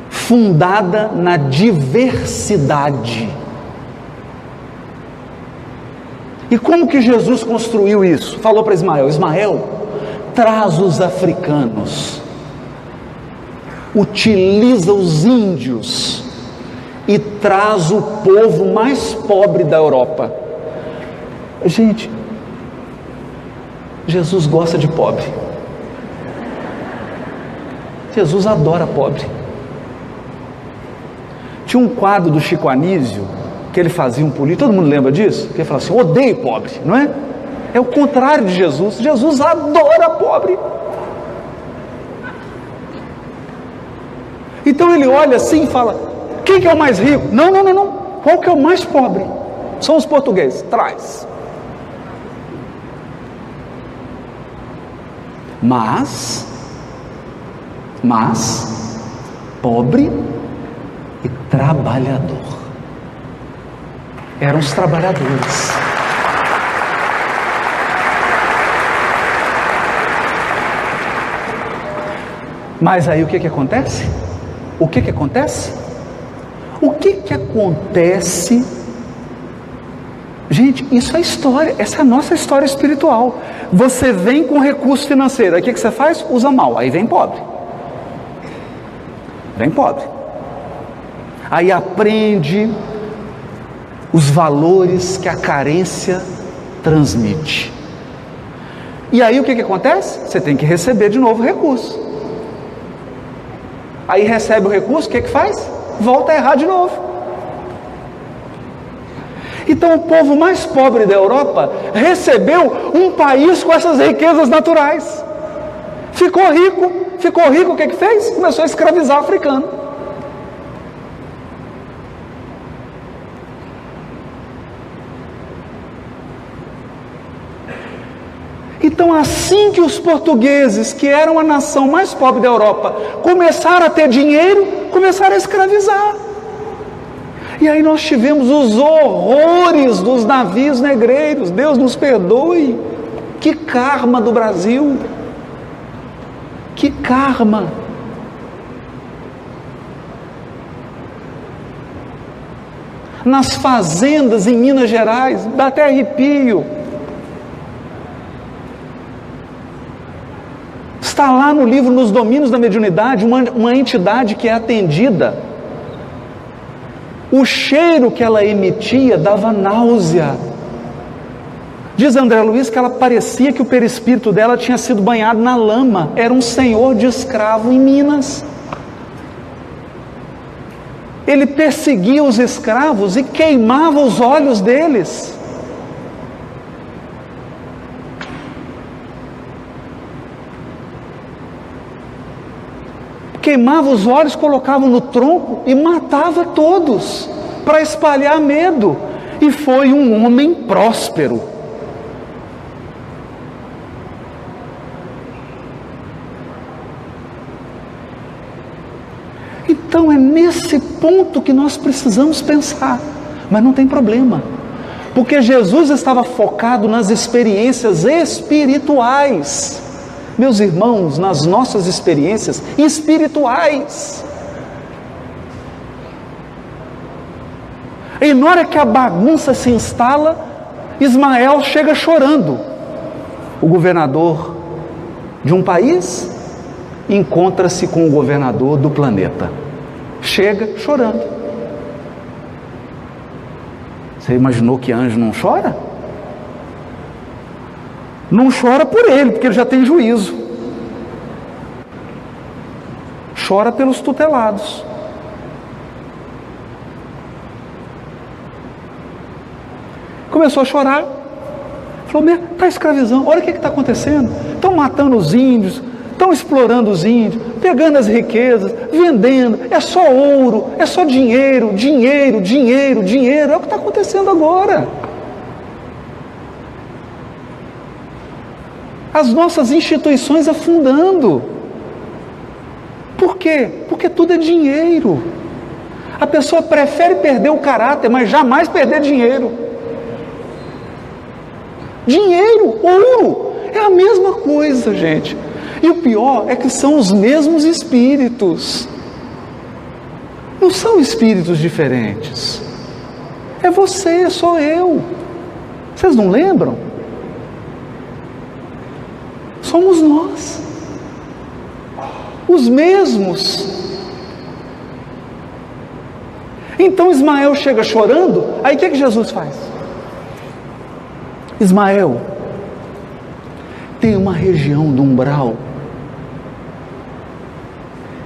fundada na diversidade. E como que Jesus construiu isso? Falou para Ismael: Ismael, traz os africanos, utiliza os índios e traz o povo mais pobre da Europa. Gente, Jesus gosta de pobre. Jesus adora pobre. Tinha um quadro do Chico Anísio, que ele fazia um político, todo mundo lembra disso? Que ele falava assim, odeio pobre, não é? É o contrário de Jesus. Jesus adora pobre. Então ele olha assim e fala, quem que é o mais rico? Não. Qual que é o mais pobre? São os portugueses. Traz. Mas, pobre e trabalhador. Eram os trabalhadores. Mas aí o que acontece? O que acontece? O que acontece? Gente, isso é história, essa é a nossa história espiritual. Você vem com recurso financeiro, aí o que você faz? Usa mal, aí vem pobre. Vem pobre. Aí aprende os valores que a carência transmite. E aí o que acontece? Você tem que receber de novo o recurso. Aí recebe o recurso, o que faz? Volta a errar de novo. Então o povo mais pobre da Europa recebeu um país com essas riquezas naturais. Ficou rico, o que fez? Começou a escravizar o africano. Então, assim que os portugueses, que eram a nação mais pobre da Europa, começaram a ter dinheiro, começaram a escravizar. E aí nós tivemos os horrores dos navios negreiros. Deus nos perdoe. Que karma do Brasil. Que karma. Nas fazendas em Minas Gerais, dá até arrepio. Está lá no livro Nos Domínios da Mediunidade, uma entidade que é atendida. O cheiro que ela emitia dava náusea. Diz André Luiz que ela parecia que o perispírito dela tinha sido banhado na lama. Era um senhor de escravo em Minas. Ele perseguia os escravos e queimava os olhos deles. Queimava os olhos, colocava no tronco e matava todos, para espalhar medo. E foi um homem próspero. Então é nesse ponto que nós precisamos pensar. Mas não tem problema, porque Jesus estava focado nas experiências espirituais. Meus irmãos, nas nossas experiências espirituais. E na hora que a bagunça se instala, Ismael chega chorando. O governador de um país encontra-se com o governador do planeta. Chega chorando. Você imaginou que anjo não chora? Não chora por ele, porque ele já tem juízo. Chora pelos tutelados. Começou a chorar. Falou, está escravizando, olha o que está acontecendo. Estão matando os índios, estão explorando os índios, pegando as riquezas, vendendo, é só ouro, é só dinheiro, dinheiro, dinheiro, dinheiro, é o que está acontecendo agora. As nossas instituições afundando. Por quê? Porque tudo é dinheiro. A pessoa prefere perder o caráter, mas jamais perder dinheiro. Dinheiro, ouro, é a mesma coisa, gente. E o pior é que são os mesmos espíritos. Não são espíritos diferentes. É você, sou eu. Vocês não lembram? Somos nós, os mesmos. Então Ismael chega chorando, aí o que Jesus faz? Ismael, tem uma região do umbral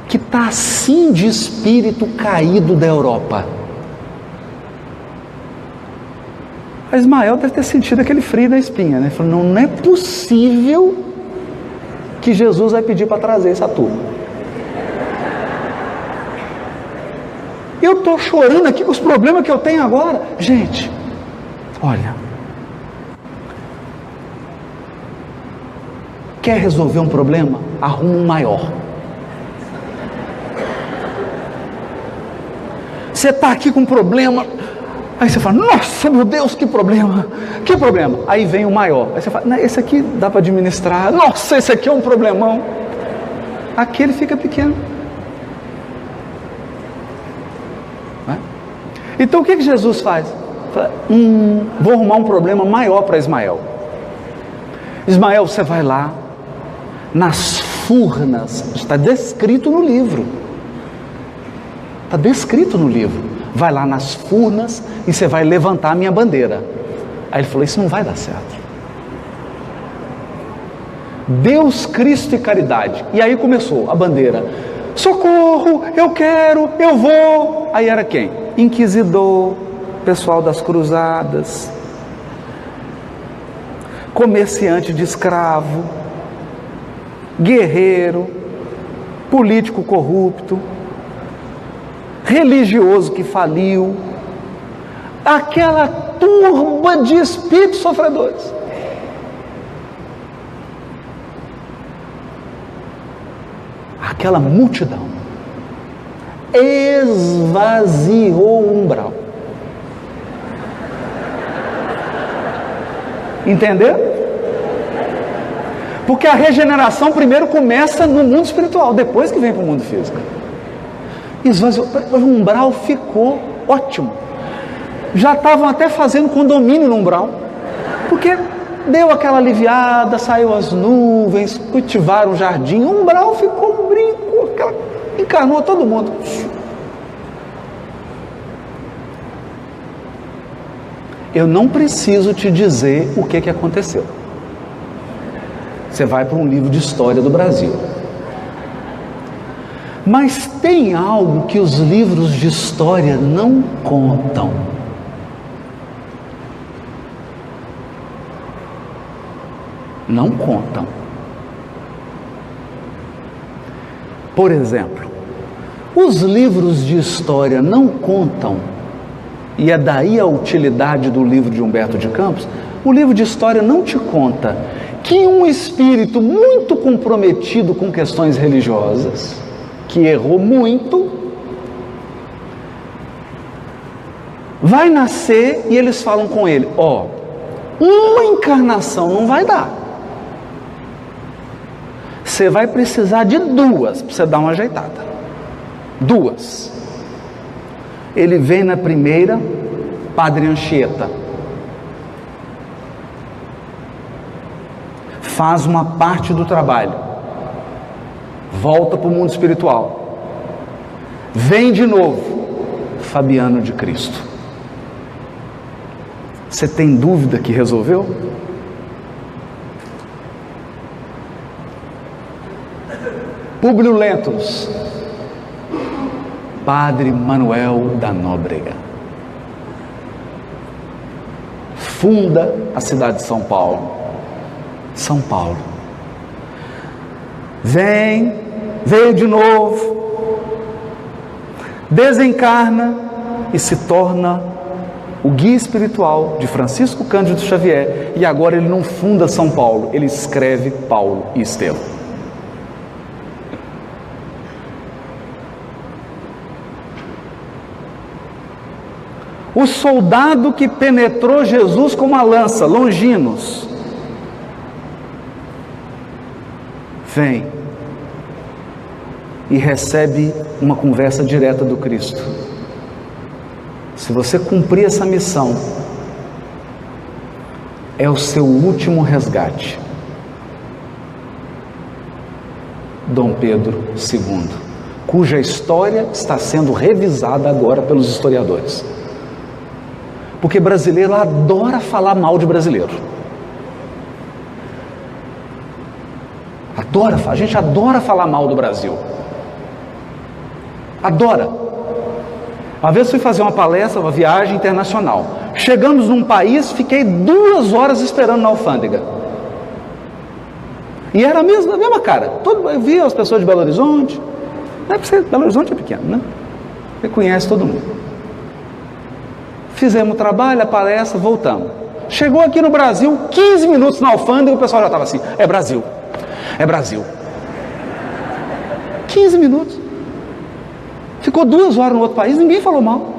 que está assim de espírito caído da Europa. A Ismael deve ter sentido aquele frio na espinha, né? Falou, não é possível que Jesus vai pedir para trazer essa turma. Eu estou chorando aqui com os problemas que eu tenho agora. Gente, olha, quer resolver um problema? Arruma um maior. Você está aqui com um problema, aí você fala, nossa, meu Deus, que problema, que problema? Aí vem o maior, aí você fala, esse aqui dá para administrar, nossa, esse aqui é um problemão. Aqui ele fica pequeno. Então o que Jesus faz? Fala, vou arrumar um problema maior para Ismael. Ismael, você vai lá, nas furnas, está descrito no livro. Está descrito no livro. Vai lá nas furnas e você vai levantar a minha bandeira. Aí ele falou, isso não vai dar certo. Deus, Cristo e caridade. E aí começou a bandeira. Socorro, eu quero, eu vou. Aí era quem? Inquisidor, pessoal das cruzadas, comerciante de escravo, guerreiro, político corrupto, religioso que faliu, aquela turba de espíritos sofredores. Aquela multidão esvaziou o umbral. Entendeu? Porque a regeneração primeiro começa no mundo espiritual, depois que vem para o mundo físico. Esvaziou, o umbral ficou ótimo. Já estavam até fazendo condomínio no umbral, porque deu aquela aliviada, saiu as nuvens, cultivaram o jardim, o umbral ficou um brinco, encarnou todo mundo. Eu não preciso te dizer o que aconteceu. Você vai para um livro de história do Brasil. Mas tem algo que os livros de história não contam. Não contam. Por exemplo, os livros de história não contam, e é daí a utilidade do livro de Humberto de Campos. O livro de história não te conta que um espírito muito comprometido com questões religiosas, que errou muito, vai nascer e eles falam com ele, uma encarnação não vai dar. Você vai precisar de 2 para você dar uma ajeitada. 2. Ele vem na primeira, Padre Anchieta. Faz uma parte do trabalho. Volta para o mundo espiritual. Vem de novo, Fabiano de Cristo. Você tem dúvida que resolveu? Públio Lentulus, Padre Manuel da Nóbrega, funda a cidade de São Paulo. São Paulo. Veio de novo, desencarna e se torna o guia espiritual de Francisco Cândido Xavier. E agora ele não funda São Paulo, ele escreve Paulo e Estevão. O soldado que penetrou Jesus com uma lança, Longinos, vem e recebe uma conversa direta do Cristo. Se você cumprir essa missão, é o seu último resgate. Dom Pedro II, cuja história está sendo revisada agora pelos historiadores. Porque brasileiro adora falar mal de brasileiro. A gente adora falar mal do Brasil. adora. Uma vez fui fazer uma palestra, uma viagem internacional. Chegamos num país, fiquei 2 horas esperando na alfândega. E era a mesma cara. Eu via as pessoas de Belo Horizonte. Belo Horizonte é pequeno, né? Você conhece todo mundo. Fizemos o trabalho, a palestra, voltamos. Chegou aqui no Brasil, 15 minutos na alfândega, o pessoal já estava assim, é Brasil, é Brasil. 15 minutos. Ficou 2 horas no outro país, ninguém falou mal.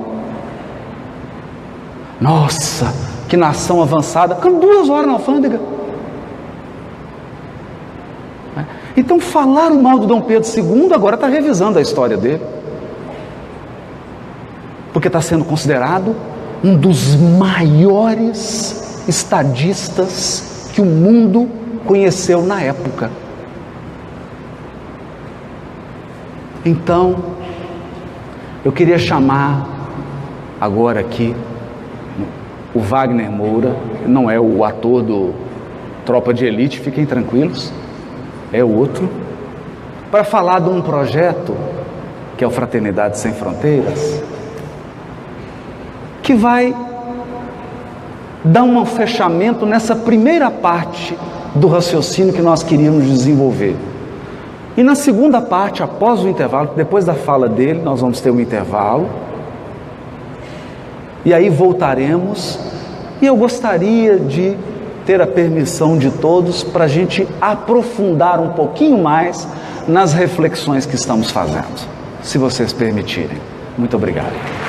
Nossa, que nação avançada. Ficamos 2 horas na alfândega. Então falaram mal do Dom Pedro II, agora está revisando a história dele. Porque está sendo considerado um dos maiores estadistas que o mundo conheceu na época. Então, eu queria chamar agora aqui o Wagner Moura, não é o ator do Tropa de Elite, fiquem tranquilos, é outro, para falar de um projeto que é o Fraternidade Sem Fronteiras, que vai dar um fechamento nessa primeira parte do raciocínio que nós queríamos desenvolver. E na segunda parte, após o intervalo, depois da fala dele, nós vamos ter um intervalo. E aí voltaremos. E eu gostaria de ter a permissão de todos para a gente aprofundar um pouquinho mais nas reflexões que estamos fazendo. Se vocês permitirem. Muito obrigado.